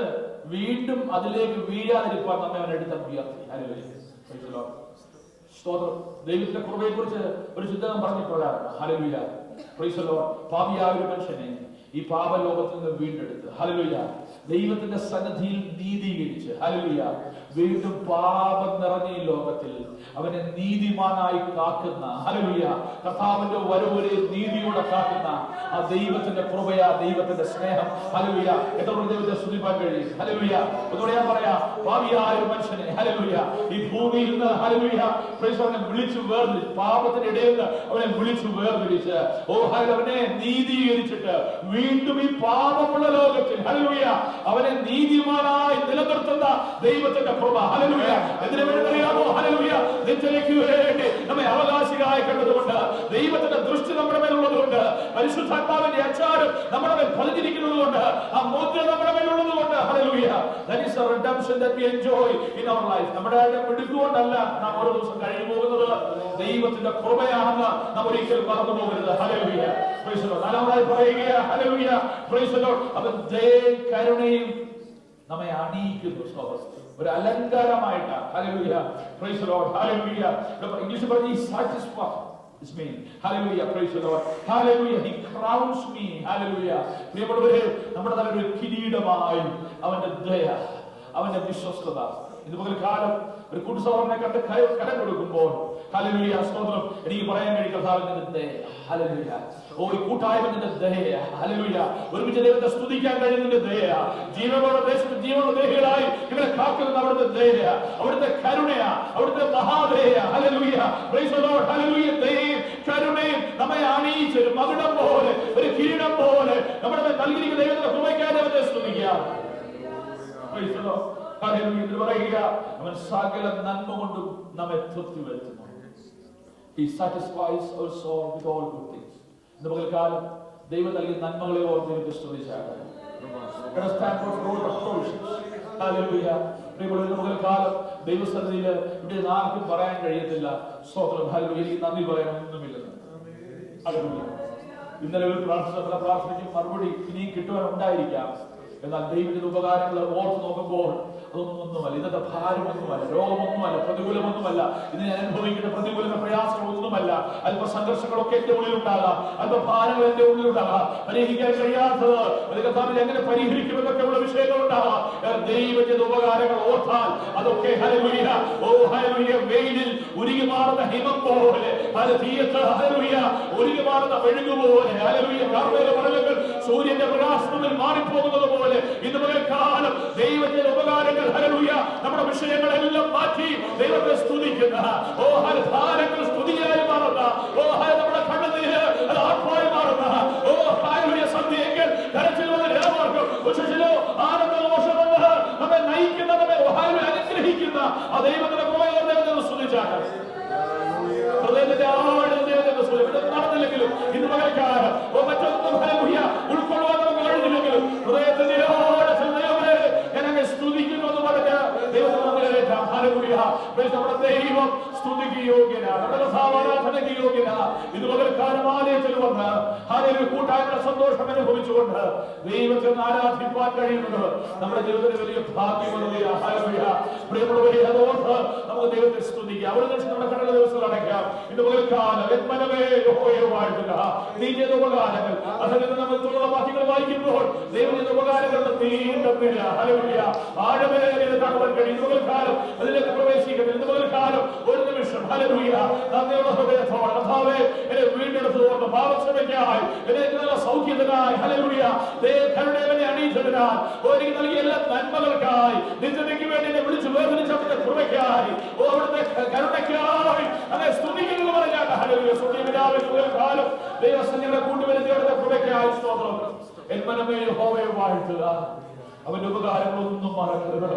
വീണ്ടും അതിലേക്ക് വീഴാതിരിക്കാൻ നമ്മെ അവൻ എടുത്ത ഉയർത്തി. ഹല്ലേലൂയ. Praise the lord. സ്തോത്രം. ദൈവത്തിന്റെ കൃപയെക്കുറിച്ച് ഒരു ചിന്തകം പറഞ്ഞിട്ടുള്ളതാണ്. ഹല്ലേലൂയ. Praise the lord. പാപിയായ ഒരു മനുഷ്യനെ ഈ പാപലോകത്തിൽ നിന്ന് വീണ്ടെടുത്ത് ഹല്ലേലൂയ ദൈവത്തിന്റെ സന്നിധിയിൽ നീതീകരിച്ച് ഹല്ലേലൂയ വീണ്ടും പാപം നിറഞ്ഞ ഈ ലോകത്തിൽ അവനെ നീതിമാനായി കാക്കുന്ന ഹല്ലേലൂയ കർത്താവിന്റെ വരവരെ നീതിയോടെ കാക്കുന്ന ആ ദൈവത്തിന്റെ കൃപയ, ദൈവത്തിന്റെ സ്നേഹം ഹല്ലേലൂയ എത്ര ദൈവത്തെ സ്തുതിപ്പാൻ കഴിയും. ഹല്ലേലൂയ ഒന്നുകൂടെ ഞാൻ പറയാം, പാപിയായ ഒരു മനുഷ്യനെ ഹല്ലേലൂയ ഈ ഭൂമിയിൽ നിന്ന് ഹല്ലേലൂയ അവനെ വിളിച്ചു വേർതിരിച്ച്, പാപത്തിന്റെ ഇടയിൽ നിന്ന് അവനെ വിളിച്ചു വേർതിരിച്ച് അവനെ നീതീകരിച്ചിട്ട് വീണ്ടും ഈ പാപമുള്ള ലോകത്തിൽ ഹല്ലേലൂയ അവനെ നീതിമാനായി നിലനിർത്തുന്ന ദൈവത്തിന്റെ കൃപ ഹല്ലേലൂയ. എന്തിനു വേണ്ടി അറിയാമോ? ഹല്ലേലൂയ നിത്യതയ്ക്ക് വേണ്ടി നമ്മെ അവകാശികളായി കണ്ടതുകൊണ്ട്, ദൈവത്തിന്റെ ദൃഷ്ടി നമ്മുടെ മേലുള്ളതുകൊണ്ട്, പരിശുദ്ധാത്മാവിന്റെ അച്ചാരം നമ്മുടെ മേൽ പതിഞ്ഞിരിക്കുന്നത് കൊണ്ട്, ആ മുദ്ര നമ്മുടെ മേലുള്ളതുകൊണ്ട് hallelujah that is a redemption that we enjoy in our life. നമ്മുടെ പിടിക്കുകൊണ്ടല്ല നാം ഓരോ ദിവസം കഴിഞ്ഞു പോകുന്നത്, ദൈവത്തിന്റെ കൃപയാണെന്ന് നാം ഒരിക്കലും മറന്നു പോകരുത്. Hallelujah praise the Lord. നാലാമതായി പറയുക ഹല്ലേലൂയ പ്രൈസ് ദി ലോർഡ് അവൻ ദയയും കരുണയും നമ്മെ അണിയിക്കുന്നു. ഒരു അലങ്കാരമായിട്ട് hallelujah praise the lord. Hallelujah ഇംഗ്ലീഷിൽ പറഞ്ഞ ഈ satisfy is me. Hallelujah, praise the Lord. Hallelujah, he crowns me. Hallelujah. പ്രിയപ്പെട്ടവരെ, നമ്മുടെ തലയിൽ ഒരു കിരീടമായി അവന്റെ ദയ, അവന്റെ വിശ്വസ്തത. ഇത് മുതൽ കാലം ഒരു കുടുംബസഹോദരനെ കണ്ട് കരം കൊടുക്കുമ്പോൾ ഹല്ലേലൂയ സ്തോത്രം എനിക്ക് പറയാൻ കഴിയും കർത്താവിന്റെ ദയ. ഹല്ലേലൂയ ഈ കൂട്ടായ്മന്റെ ദയ. ഹല്ലേലൂയ ഒരുമിച്ച് ദൈവത്തെ സ്തുതിക്കാൻ കഴിയുന്നതിന്റെ ദയ, ജീവനുള്ള ദേശത്ത് ജീവനുള്ള ദേഹികളായി ഇവരെ കാക്കുന്ന അവിടുത്തെ ദയ, അവിടുത്തെ കരുണയ, അവിടുത്തെ മഹാദയ. Hallelujah praise the lord. Hallelujah ദയയും കരുണയും നമ്മെ അണിയിച്ച് ഒരു മകുടം പോലെ, ഒരു കിരീടം പോലെ നമ്മുടെ മേൽ നൽകിയിരിക്കുന്ന ദൈവത്തിന്റെ കൃപയ്ക്കായി ദൈവത്തെ സ്തുതിക്കാം. Price the lord. ഹല്ലേലൂയ എന്ന് പറയുക അവൻ സകല നന്മ കൊണ്ടും നമ്മെ തൃപ്തി വരുത്തുന്നു. He satisfies our soul with all good things. ഇന്ന് പകൽക്കാലം ദൈവം നൽകിയ നന്മകളെ ഓർത്ത് ദൈവത്തെ സ്തുതിച്ചാട്ടെ. ഇന്ന് പകൽക്കാലം ദൈവസന്നിധിയിൽ ഇവിടെ ആർക്കും പറയാൻ കഴിയത്തില്ല സ്തോത്രം ഹല്ലേലൂയ എനിക്ക് നന്ദി പറയാനൊന്നുമില്ലെന്ന്. ഹല്ലേലൂയ ഇന്നലെ ഒരു പ്രാർത്ഥനയ്ക്ക് മറുപടി ഇനിയും കിട്ടുവാനുണ്ടായിരിക്കാം. എന്നാൽ ദൈവത്തിന്റെ ഉപകാരങ്ങൾ ഓർത്ത് നോക്കുമ്പോൾ അതൊന്നുമല്ല, ഇന്നത്തെ ഭാരമൊന്നുമല്ല, രോഗമൊന്നുമല്ല, പ്രതികൂലമൊന്നുമല്ല, ഇന്ന് ഞാൻ അനുഭവിക്കുന്ന പ്രതികൂല പ്രയാസങ്ങളൊന്നുമല്ല. അല്പ സംഘർഷങ്ങളൊക്കെ എന്റെ ഉള്ളിലുണ്ടാകാം, അല്പ ഭാരങ്ങൾ എന്റെ ഉള്ളിലുണ്ടാകാം, പരിഹരിക്കാൻ കഴിയാത്തത് കർത്താവിനെ എങ്ങനെ പരിഹരിക്കുമെന്നൊക്കെ ഉള്ള വിഷയങ്ങളുണ്ടാകാം. ദൈവത്തിന്റെ ഉപകാരങ്ങൾ ഓർത്താൽ അതൊക്കെ ഹല്ലേലൂയ ഹല്ലേലൂയ വെയിലിൽ ഉരുകി മാറുന്ന ഹിമം പോലെ, തീയത്ത് ഹല്ലേലൂയ ഉരുകി മാറുന്ന മെഴുകുപോലെ, ഹല്ലേലൂയ മണലുകൾ സൂര്യന്റെ പ്രകാശത്തിൽ മാറിപ്പോകുന്നത് പോലെ ഇന്ന് പകൽക്കാലം ദൈവത്തിന്റെ ഉപകാരങ്ങൾ ഹല്ലേലൂയ നമ്മുടെ വിഷയങ്ങളെല്ലാം മാറ്റി ദൈവത്തെ സ്തുതിക്കുന്ന ഭാരങ്ങൾ സ്തുതിയായി മാറുന്ന നമ്മുടെ കണ്ണുനീര് അത് ആത്മാവായി മാറുന്ന ഹല്ലേലൂയ സന്ധ്യയെങ്കിൽ കരച്ചിലുള്ള നിലവാർക്കും ഉച്ചത്തിലോ ആനന്ദഘോഷമെന്ന് നമ്മെ നയിക്കുന്ന, നമ്മെ അനുഗ്രഹിക്കുന്ന ആ ദൈവത്തിന്റെ കൃപയോടെ ദൈവത്തെ സ്തുതിച്ചാണ്. ഹൃദയത്തിന്റെ ആഴത്തിൽ ദൈവത്തെ സ്തുതിക്കും. നടന്നില്ലെങ്കിലും ഇന്ന് പകൽക്കാലം മറ്റൊന്നും ഹല്ലേലൂയ ഉൾക്കൊള്ളുവാൻ നമുക്ക് കഴിഞ്ഞില്ലെങ്കിലും ഹൃദയത്തിന്റെ ആഴത്തിൽ ദൈവമേ ഞാൻ അങ്ങ് സ്തുതിക്കുന്നു എന്ന് പറഞ്ഞ് ദൈവത്തെ ഹല്ലേലൂയ നമ്മുടെ ദൈവം സ്തുതിക്ക് യോഗ്യനാണ്, നമ്മുടെ ആരാധനയ്ക്ക് യോഗ്യനാണ്. ഇത് പകൽക്കാലം ആലയത്തിൽ വന്ന് ഹല്ലേലൂയ കൂട്ടായ്മയുടെ സന്തോഷം അനുഭവിച്ചുകൊണ്ട് ദൈവത്തെ ആരാധിക്കാൻ കഴിയുന്നത് നമ്മുടെ ജീവിതത്തിൽ വലിയ ഭാഗ്യമുള്ളവരാ. ഹല്ലേലൂയ പ്രിയമുള്ളവരെ, അതോർത്ത് നമുക്ക് ദൈവത്തെ സ്തുതിക്കാം. അവിടെ നിന്ന് നമ്മുടെ കടല ദിവസം അടയ്ക്കാം. ഇന്ന് പകൽക്കാലം എന്മനമേ യഹോവയെ വാഴ്ത്തുക. നീ ചെയ്ത ഉപകാരങ്ങൾ അതിൽ നമ്മൾ തുടർന്നുള്ള വാക്യങ്ങൾ വായിക്കുമ്പോൾ ദൈവം ചെയ്ത ഉപകാരങ്ങളുടെ നീണ്ട നിര ഹല്ലേലൂയ ആഴമേറിയ കാണുവാൻ കഴിയും. പകൽക്കാലം അതിലേക്ക് പ്രവേശിക്കുന്നത് ഇന്ന് പകൽക്കാലം ഒരു നിമിഷം ഹല്ലേലൂയ നന്ദിയുള്ള ഹൃദയത്തോടെ കർത്താവേ എന്നെ വീണ്ടെടുത്തതുകൊണ്ട് പാപക്ഷമയ്ക്കായി എനിക്ക് നല്ല സൗഖ്യത്തിനായി ഹല്ലേലൂയ കരുണയെ അണിയിച്ചതിനാൽ എനിക്ക് നൽകിയ എല്ലാ നന്മകൾക്കായി നിത്യതയ്ക്ക് വേണ്ടി എന്നെ വിളിച്ചു വേർതിരിച്ച അവിടുത്തെ കൃപയ്ക്കായി അവിടുത്തെ കരുണയ്ക്കായി അങ്ങനെ സ്തുതിക്കുന്നത് പറഞ്ഞാൽ ഹല്ലേലൂയ കാലം ദൈവസന്നിധിയുടെ കൂട്ടുവരുത്തി അവിടുത്തെ കൃപയ്ക്കായി സ്തോത്രം. എന്മനമേ യഹോവയെ വാഴ്ത്തുക, അവന്റെ ഉപകാരങ്ങളൊന്നും മറക്കരുത്.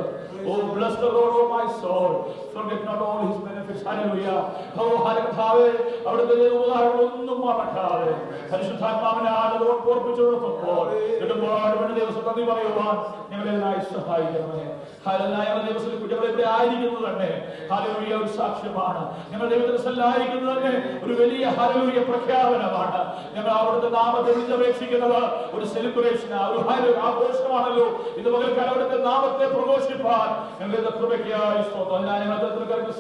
Bless the Lord, O my soul, forget not all his benefits. Hallelujah. കർത്താവേ അവിടുത്തെ ഉപകാരങ്ങളൊന്നും മറക്കാതെ പരിശുദ്ധാത്മാവിനെ ആനന്ദം ഓർപ്പിച്ചു കൊടുക്കുമ്പോൾ ഒരുപാട് ദിവസം നന്ദി പറയുവാൻ ഞങ്ങളെല്ലാം സഹായിക്കണമേ. ഹല്ലേലൂയ ദിവസത്തിൽ കുറ്റങ്ങളെ ആയിരിക്കുന്നത് തന്നെ ഹല്ലേലൂയ ഒരു സാക്ഷ്യമാണ്. ഞങ്ങൾ ദൈവത്തിലായിരിക്കുന്നത് തന്നെ ഒരു വലിയ ഹല്ലേലൂയ പ്രഖ്യാപനമാണ്. ഞങ്ങൾ അവിടുത്തെ നാമത്തെ വിളിച്ചപേക്ഷിക്കുന്നത് ഒരു സെലിബ്രേഷനാണ്, ഒരു ആഘോഷമാണല്ലോ. ഇന്ന് പകൽക്കാലം അവിടുത്തെ നാമത്തെ പ്രഘോഷിപ്പാൻ ഞങ്ങളുടെ കൃപയ്ക്കായി സ്തോത്രം. ഞാൻ ഞങ്ങളുടെ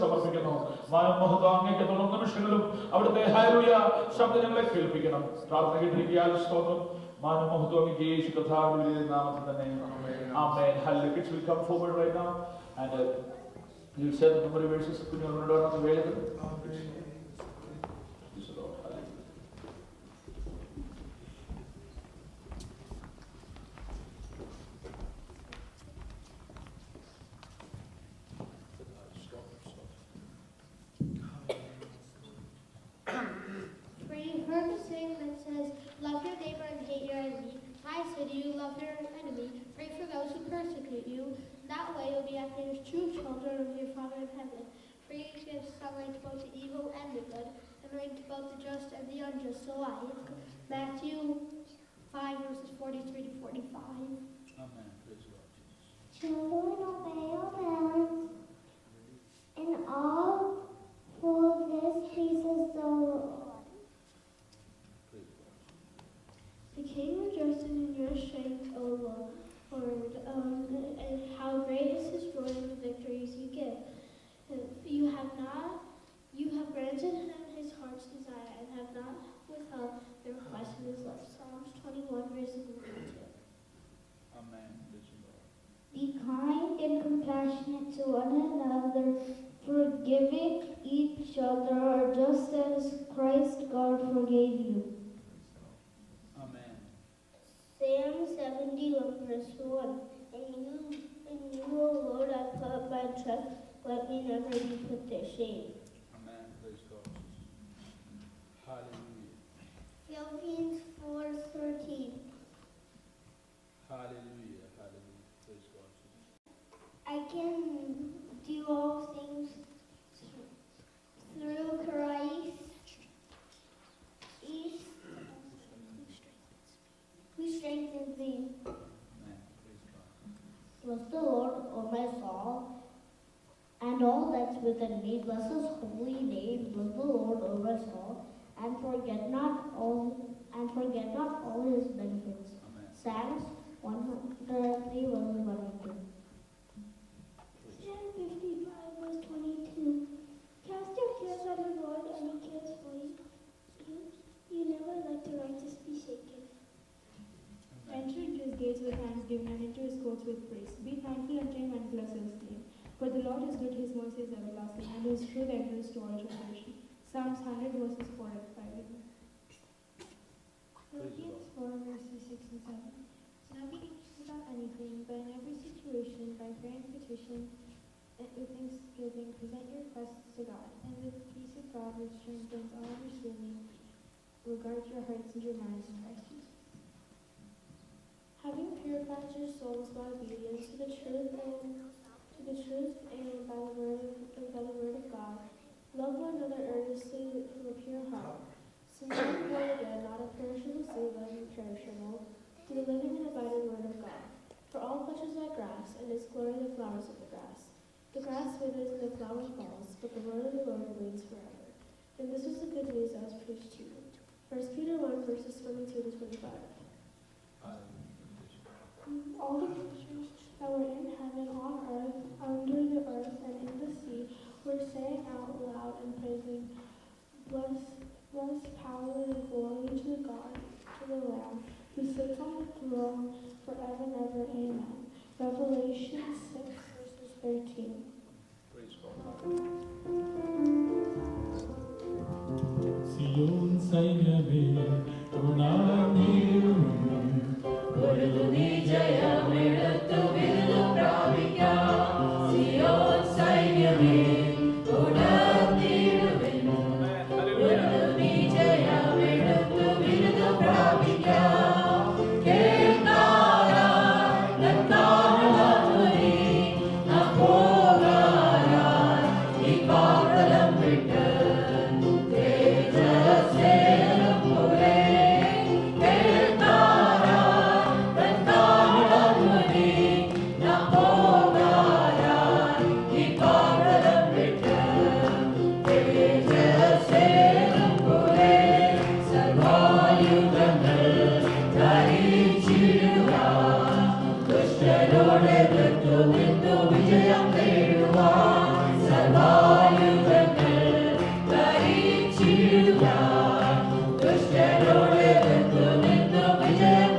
സമർപ്പിക്കുന്നു. മഹത്വം അങ്ങേക്ക് തുടർന്ന നിമിഷങ്ങളിലും അവിടുത്തെ ഹല്ലേലൂയ ശബ്ദം ഞങ്ങളെ കേൾപ്പിക്കണം. പ്രാർത്ഥന കേട്ടിരിക്കാൻ സ്തോത്രം. മാനമഹത്വം യേശു കർത്താവിന്റെ നാമത്തിൽ തന്നെ. Amen. Hallelujah. Kids will come forward right now and you'll say the memory verses. കുഞ്ഞുങ്ങളോട് ഒന്ന് വേഗം. Praise the Lord. Hallelujah. For you heard the saying that says, love your neighbor and hate your enemy. I say to you, love your enemy, pray for those who persecute you. That way you'll be acting as true children of your Father in heaven. For you give sunlight to both the evil and the good, and rain to both the just and the unjust alike. Matthew 5 verses 43 to 45. Amen. Praise the Lord. Children, obey your parents in all, for this pleases the Lord. The king rejoices in your strength, O Lord, and how great is his joy in the victories you give. You have granted him his heart's desire, and have not withheld the request of his lips. Psalms 21 verses 1 and 2. Amen. Praise the Lord. Be kind and compassionate to one another, forgiving each other, just as Christ God forgave you. Amen. Psalm 71 verse 1. In you, O Lord, I put my trust. Let me never be put to shame. Amen. Praise God. Hallelujah. Philippians 4:13. Hallelujah. Hallelujah. Praise God. I can do all things through Christ who strengthens me. Amen. Praise God. Bless the Lord, O my soul, and all that's within me. Bless his holy name. Bless the Lord, O my soul, and forget not all his benefits. Amen. Psalms 103 verses 1 and 2. Psalm 55 verse 22. Cast your cares on the Lord, and he cares for you. You never let the righteous be shaken. Enter into his gates with thanksgiving and into his courts with praise. Be thankful unto him and bless his name. For the Lord is good, his mercy is everlasting, and his truth endures to all generation. Psalms 100 verses 4 and 5. Philippians 4 verses 6 and 7. Now be anxious about anything, but in every situation, by prayer and petition, and with thanksgiving, present your requests to God, and the peace of God, which strengthens all understanding, regard your hearts and your minds in Christ Jesus. Having purified your souls by obedience to the truth and by the word of God, love one another earnestly from a pure heart, sincere born again, not of perishable seed, but imperishable, to the living and abiding word of God. For all flesh is like grass, and its glory the flowers of the grass. The grass withers and the flower falls, but the word of the Lord remains forever. And this is the good news that was preached to you. 1 Peter 1 verses 22 to 25. All the creatures that were in heaven, on earth, under the earth, and in the sea were saying out loud and praising, bless power and glory to God, to the Lamb, who sits on the throne forever and ever. Amen. Revelation 6 verses 13. Praise God. Zion സൈന്യമേ ഉണർന്നിടുവിൻ. പൊരുതു നീ ജയമെടുത്തു വിരുന്നു പ്രാപിക്കാം. സിയോൻ സൈന്യമേ ഉണർന്നിടുവിൻ. പൊരുതു നീ ജയമെടുത്തു വിരുന്നു പ്രാപിക്കാം. കേൾക്കാനായി കർത്താവിനൊരുങ്ങി നാം പോകാനായി ഈ പാർത്തലം വിട്ട് തേജസ്സേറും പോലെ. വിജയം നേടുവാൻ സർവായുധങ്ങൾ ധരിച്ചിടുക. ദുഷ്ടരോട് നിന്നു വിജയം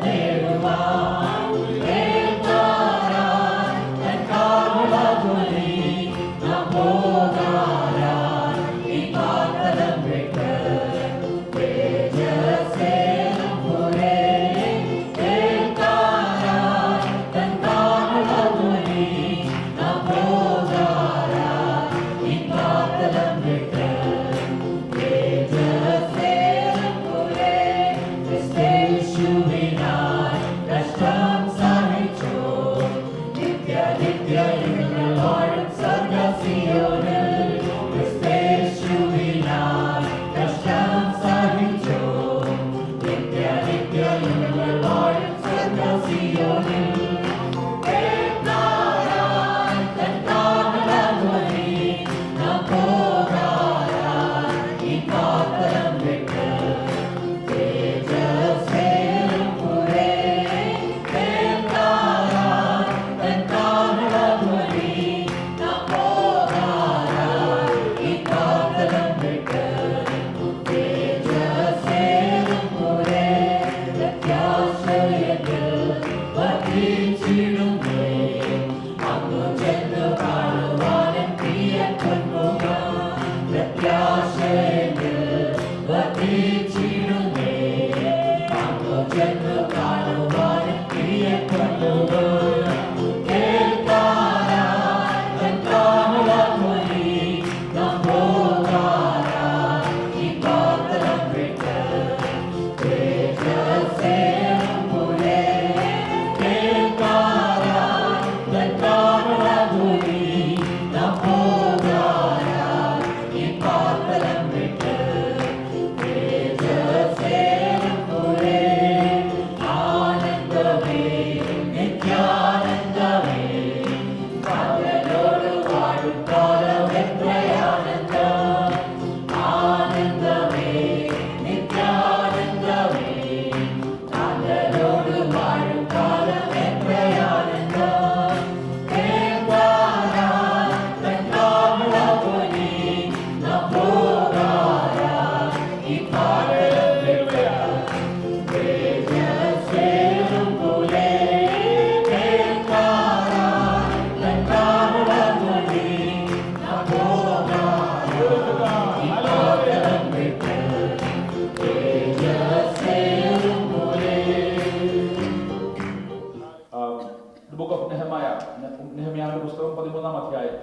നെഹമ്യാവിന്റെ പുസ്തകം 13-ാം അധ്യായം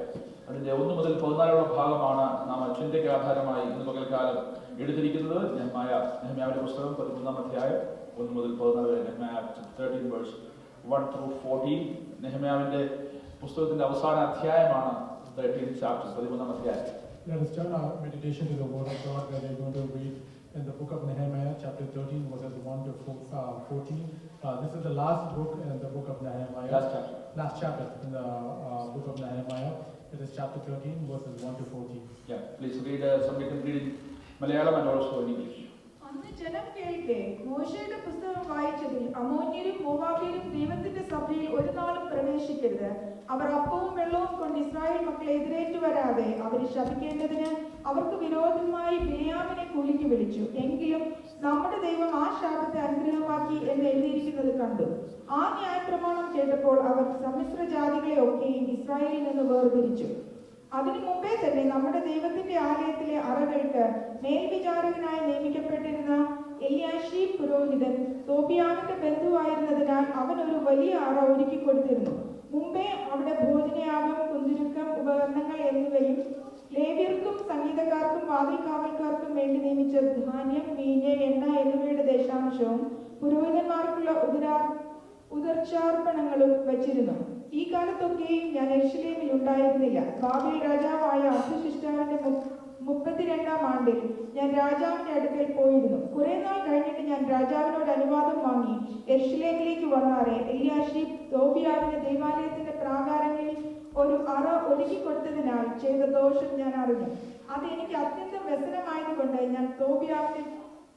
അതിന്റെ 1 മുതൽ 14 ഭാഗമാണ് നാം ചിന്തയ്ക്ക് ആധാരമായി ഇന്ന് പകൽക്കാലം എടുത്തിരിക്കുന്നത്. നെഹമ്യാവിന്റെ പുസ്തകം 13-ാം അധ്യായം 1 മുതൽ 14 വരെ. നെഹമ്യാവ് 13 verse 1 through 14. നെഹമ്യാവിന്റെ പുസ്തകത്തിന്റെ അവസാന അധ്യായമാണ് 13th chapter, 13-ാം അധ്യായം. Let us turn our meditation to the Word of God, where we are going to read in the book of Nehemiah, chapter 13, verses 1 to 14. This is the last book in the book of Nehemiah. Last chapter in the book of Nehemiah. It is chapter 13, verses 1 to 14. Yeah, please read. Somebody can read in Malayalam and also in English. അന്ന് ജനം കേൾക്കെ മോശയുടെ പുസ്തകം വായിച്ചതിൽ അമ്മോന്യരും മോവാബ്യരും ദൈവത്തിന്റെ സഭയിൽ ഒരു നാളും പ്രവേശിക്കരുത്. അവർ അപ്പവും വെള്ളവും കൊണ്ട് ഇസ്രായേൽ മക്കളെ എതിരേറ്റു വരാതെ അവരെ ശപിക്കേണ്ടതിന് അവർക്ക് വിരോധമായി ബിന്യാമിനെ കൂലിക്ക് വിളിച്ചു. എങ്കിലും നമ്മുടെ ദൈവം ആ ശാപത്തെ അനുഗ്രഹമാക്കി എന്ന് എഴുതിയിരിക്കുന്നത് കണ്ടു. ആ ന്യായപ്രമാണം കേട്ടപ്പോൾ അവർ സമ്മിശ്ര ജാതികളെ ഒക്കെയും ഇസ്രായേലിൽ നിന്ന് വേർതിരിച്ചു. അതിനു മുമ്പേ തന്നെ നമ്മുടെ ദൈവത്തിന്റെ ആലയത്തിലെ അറകൾക്ക് മേൽവിചാരകനായി നിയമിക്കപ്പെട്ടിരുന്ന എലിയാശീബ് പുരോഹിതൻ തോബിയാവിന്റെ ബന്ധുവായിരുന്നതിനാൽ അവൻ ഒരു വലിയ അറ ഒരുക്കി കൊടുത്തിരുന്നു. മുമ്പേ അവിടെ ഭോജനയാഗം, കുന്തിരുക്കം, ഉപകരണങ്ങൾ എന്നിവയും ലേവ്യർക്കും സംഗീതക്കാർക്കും വാതിൽക്കാവൽക്കാർക്കും വേണ്ടി നിയമിച്ച ധാന്യം, വീഞ്ഞ്, എണ്ണ എന്നിവയുടെ ദശാംശവും പുരോഹിതന്മാർക്കുള്ള ഉദർച്ചാർപ്പണങ്ങളും വച്ചിരുന്നു. ഈ കാലത്തൊക്കെയും ഞാൻ യെരൂശലേമിൽ ഉണ്ടായിരുന്നില്ല. ബാബേൽ രാജാവായ അർത്തശിഷ്ടാവിന്റെ 32-ാം ആണ്ടിൽ ഞാൻ രാജാവിന്റെ അടുക്കൽ പോയിരുന്നു. കുറെ നാൾ കഴിഞ്ഞിട്ട് ഞാൻ രാജാവിനോട് അനുവാദം വാങ്ങി യെരൂശലേമിലേക്ക് വന്നാറെ എലിയാശീബ് തോബിയാവിന്റെ ദൈവാലയത്തിന്റെ പ്രാകാരങ്ങളിൽ ഒരു അറ ഒരുക്കി കൊടുത്തതിനാൽ ചെയ്ത ദോഷം ഞാൻ അറിഞ്ഞു. അത് എനിക്ക് അത്യന്തം വ്യസനമായതുകൊണ്ട് ഞാൻ തോബിയാവിന്റെ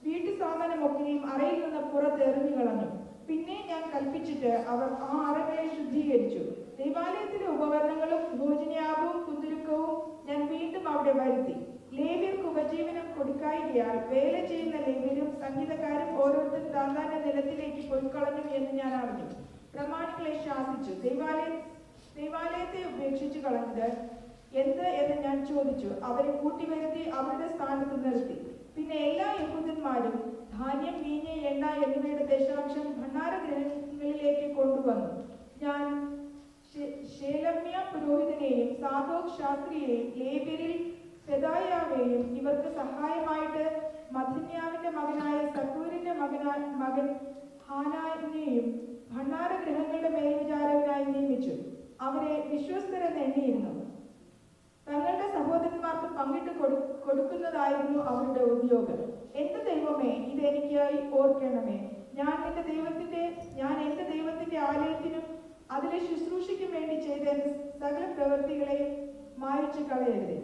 വീട്ടു സാധനമൊക്കെയും അറയിൽ നിന്ന് പുറത്തെറിഞ്ഞു കളഞ്ഞു. പിന്നെ ഞാൻ കൽപ്പിച്ചിട്ട് അവർ ആ അറകളെ ശുദ്ധീകരിച്ചു. ദൈവാലയത്തിലെ ഉപകരണങ്ങളും ഭോജനയാഗവും കുന്തിരുക്കവും ഞാൻ വീണ്ടും അവിടെ വരുത്തി. ലേവ്യർക്ക് ഉപജീവനം കൊടുക്കായികയാൽ വേല ചെയ്യുന്ന ലേവ്യരും സംഗീതക്കാരും ഓരോരുത്തരും താന്താന്റെ നിലത്തിലേക്ക് പൊയ്ക്കളഞ്ഞു എന്ന് ഞാൻ അറിഞ്ഞു. പ്രമാണികളെ ശാസിച്ചു. ദൈവാലയത്തെ ഉപേക്ഷിച്ചു കളഞ്ഞത് എന്ത് എന്ന് ഞാൻ ചോദിച്ചു. അവരെ കൂട്ടിവരുത്തി അവരുടെ സ്ഥാനത്ത് നിർത്തി. പിന്നെ എല്ലാ യഹൂദന്മാരും ധാന്യം, വീഞ്ഞ്, എണ്ണ എന്നിവയുടെ ദശാംശം ഭണ്ഡാരഗൃഹങ്ങളിലേക്ക് കൊണ്ടുവന്നു. ഞാൻ ശേലമ്യ പുരോഹിതനെയും സാദോക് ശാസ്ത്രിയെയും ലേവ്യരിൽ പെദായാവെയും ഇവർക്ക് സഹായമായിട്ട് മഥന്യാവിന്റെ മകനായ സക്കൂരിന്റെ മകൻ ഹാനാനെയും ഭണ്ഡാരഗൃഹങ്ങളുടെ മേൽവിചാരകനായി നിയമിച്ചു. അവരെ വിശ്വസ്തരെന്ന് എണ്ണിയിരുന്നു. തങ്ങളുടെ സഹോദരന്മാർക്ക് പങ്കിട്ട് കൊടുക്കുന്നതായിരുന്നു അവരുടെ ഉദ്യോഗം. എന്റെ ദൈവമേ, ഇതെനിക്കായി ഓർക്കണമേ. ഞാൻ എന്റെ ദൈവത്തിന്റെ ആലയത്തിനും അതിലെ ശുശ്രൂഷയ്ക്കും വേണ്ടി ചെയ്ത സകല പ്രവൃത്തികളെ മായ്ച്ചു കളയരുത്.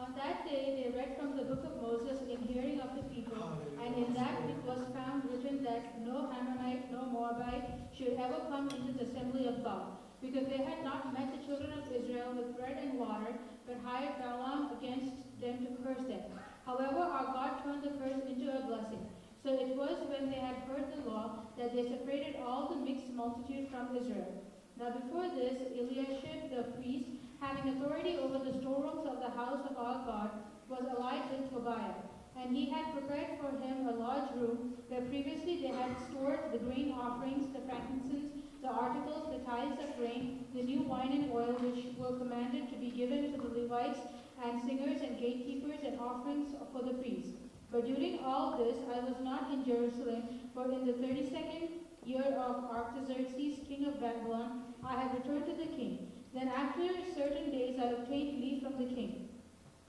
On that day they read from the book of Moses in hearing of the people, and in that it was found written that no Ammonite, no Moabite should ever come into the assembly of God, because they had not met the children of Israel with bread and water, but hired Balaam against them to curse them. However, our God turned the curse into a blessing. So it was when they had heard the law that they separated all the mixed multitude from Israel. Now before this, Eliashib the priest, having authority over the storerooms of the house of our God, was allied with Tobiah. And he had prepared for him a large room, where previously they had stored the grain offerings, the frankincense, the articles, the tithes of grain, the new wine and oil, which were commanded to be given to the Levites and singers and gatekeepers, and offerings for the priests. But during all this I was not in Jerusalem, for in the 32nd year of Artaxerxes, king of Babylon, I had returned to the king. Then after certain days I obtained leave from the king.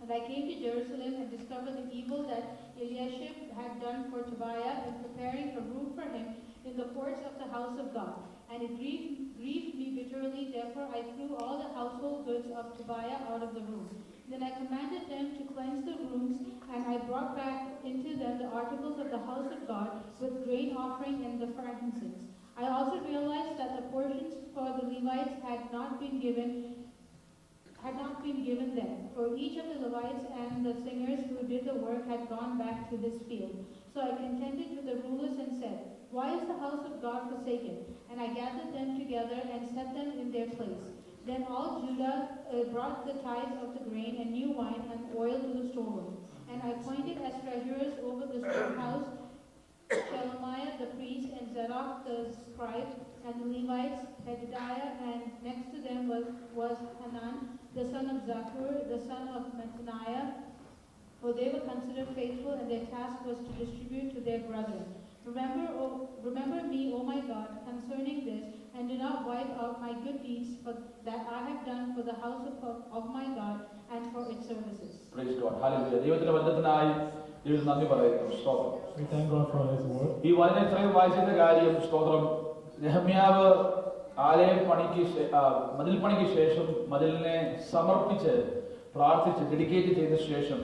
And I came to Jerusalem and discovered the evil that Eliashib had done for Tobiah in preparing a room for him in the courts of the house of God. And it grieved me bitterly, therefore I threw all the household goods of Tobiah out of the room. Then I commanded them to cleanse the rooms, and I brought back into them the articles of the house of God, with grain offering and the frankincense. I also realized that the portions for the Levites had not been given them, for each of the Levites and the singers who did the work had gone back to his field. So I contended with the rulers and said, "Why is the house of God forsaken?" And I gathered them together and set them in their place. Then all Judah brought the tithes of the grain and new wine and oil to the storeroom. And I appointed as treasurers over the storehouse Shelemiah the priest and Zadok the scribe and the Levites, Pedadiah, and next to them was Hanan, the son of Zakur, the son of Mattaniah, for they were considered faithful, and their task was to distribute to their brethren. Remember me, O my God, concerning this, and do not wipe out my good deeds that I have done for the house of my God and for its services. Praise God. Hallelujah. ദൈവത്തിന്റെ വചനത്തിനായി ദൈവത്തിന് നന്ദി പറയുന്നു. സ്തോത്രം. We thank God for His word. ഈ വചനം ഇത്രയും വായിച്ചതിന്റെ കാര്യം സ്തോത്രം, നെഹമ്യാവ് മതിൽ പണിക്ക് ശേഷം മതിലിനെ സമർപ്പിച്ച് പ്രാർത്ഥിച്ച് ഡെഡിക്കേറ്റ് ചെയ്ത ശേഷം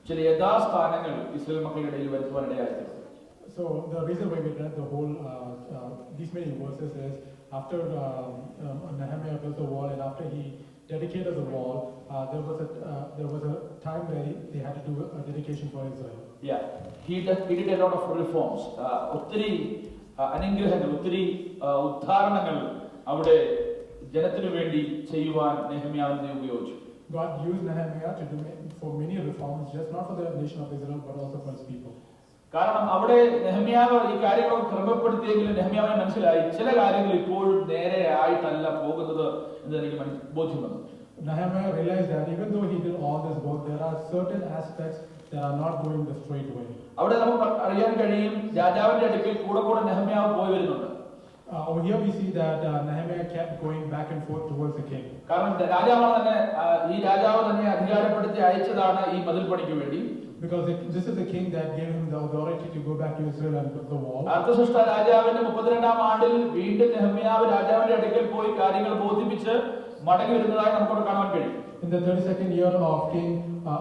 ചില യഥാസ്ഥാനങ്ങൾ ഇസ്രായേൽ മക്കളുടെ ഇടയിൽ വരുത്തുവാനിടയായിരുന്നു. So the reason why we read the whole these many verses is after Nehemiah built the wall and after he dedicated the wall, there was a time where they had to do a dedication for Israel. Yeah, he did a lot of reforms. ഒത്തിരി അനുഗ്രഹങ്ങൾ, ഒത്തിരി ഉദ്ധാരണങ്ങൾ അവിടെ ജനത്തിനു വേണ്ടി ചെയ്യുവാൻ നെഹമ്യാവിനെ ഉപയോഗിച്ചു. God used Nehemiah to do for many reforms, just not for the nation of Israel, but also for His people. കാരണം അവിടെ നെഹമ്യാവ് ഈ കാര്യങ്ങളൊക്കെ ക്രമപ്പെടുത്തിയെങ്കിലും നെഹമ്യാവിനെ മനസ്സിലായി ചില കാര്യങ്ങൾ ഇപ്പോഴും നേരെ ആയിട്ടല്ല പോകുന്നത് എന്ന് എനിക്ക് ബോധ്യം വന്നു. Nehemiah realized that even though he did all this work, there are certain aspects that are not going the straight way. അവിടെ നമുക്ക് അറിയാൻ കഴിയും, രാജാവിന്റെ അടുക്കൽ കൂടെ കൂടെ നെഹമ്യാവ് പോയി വരുന്നുണ്ട്. Over here we see that Nehemiah kept going back and forth towards the king. കാരണം രാജാവ് തന്നെ അധികാരപ്പെടുത്തി അയച്ചതാണ് ഈ മതിൽ പണിക്ക് വേണ്ടി. Because this is the king that gave him the authority to go back to Israel and build the wall. അർത്ഥസൃഷ്ട രാജാവിന്റെ 32-ാം ആണ്ടിൽ വീണ്ടും നെഹമ്യാവ് രാജാവിന്റെ അടുക്കൽ പോയി കാര്യങ്ങൾ ബോധിപ്പിച്ച് മടങ്ങി വരുന്നതായി നമുക്ക് കാണാൻ കഴിയും. In the 32nd year of King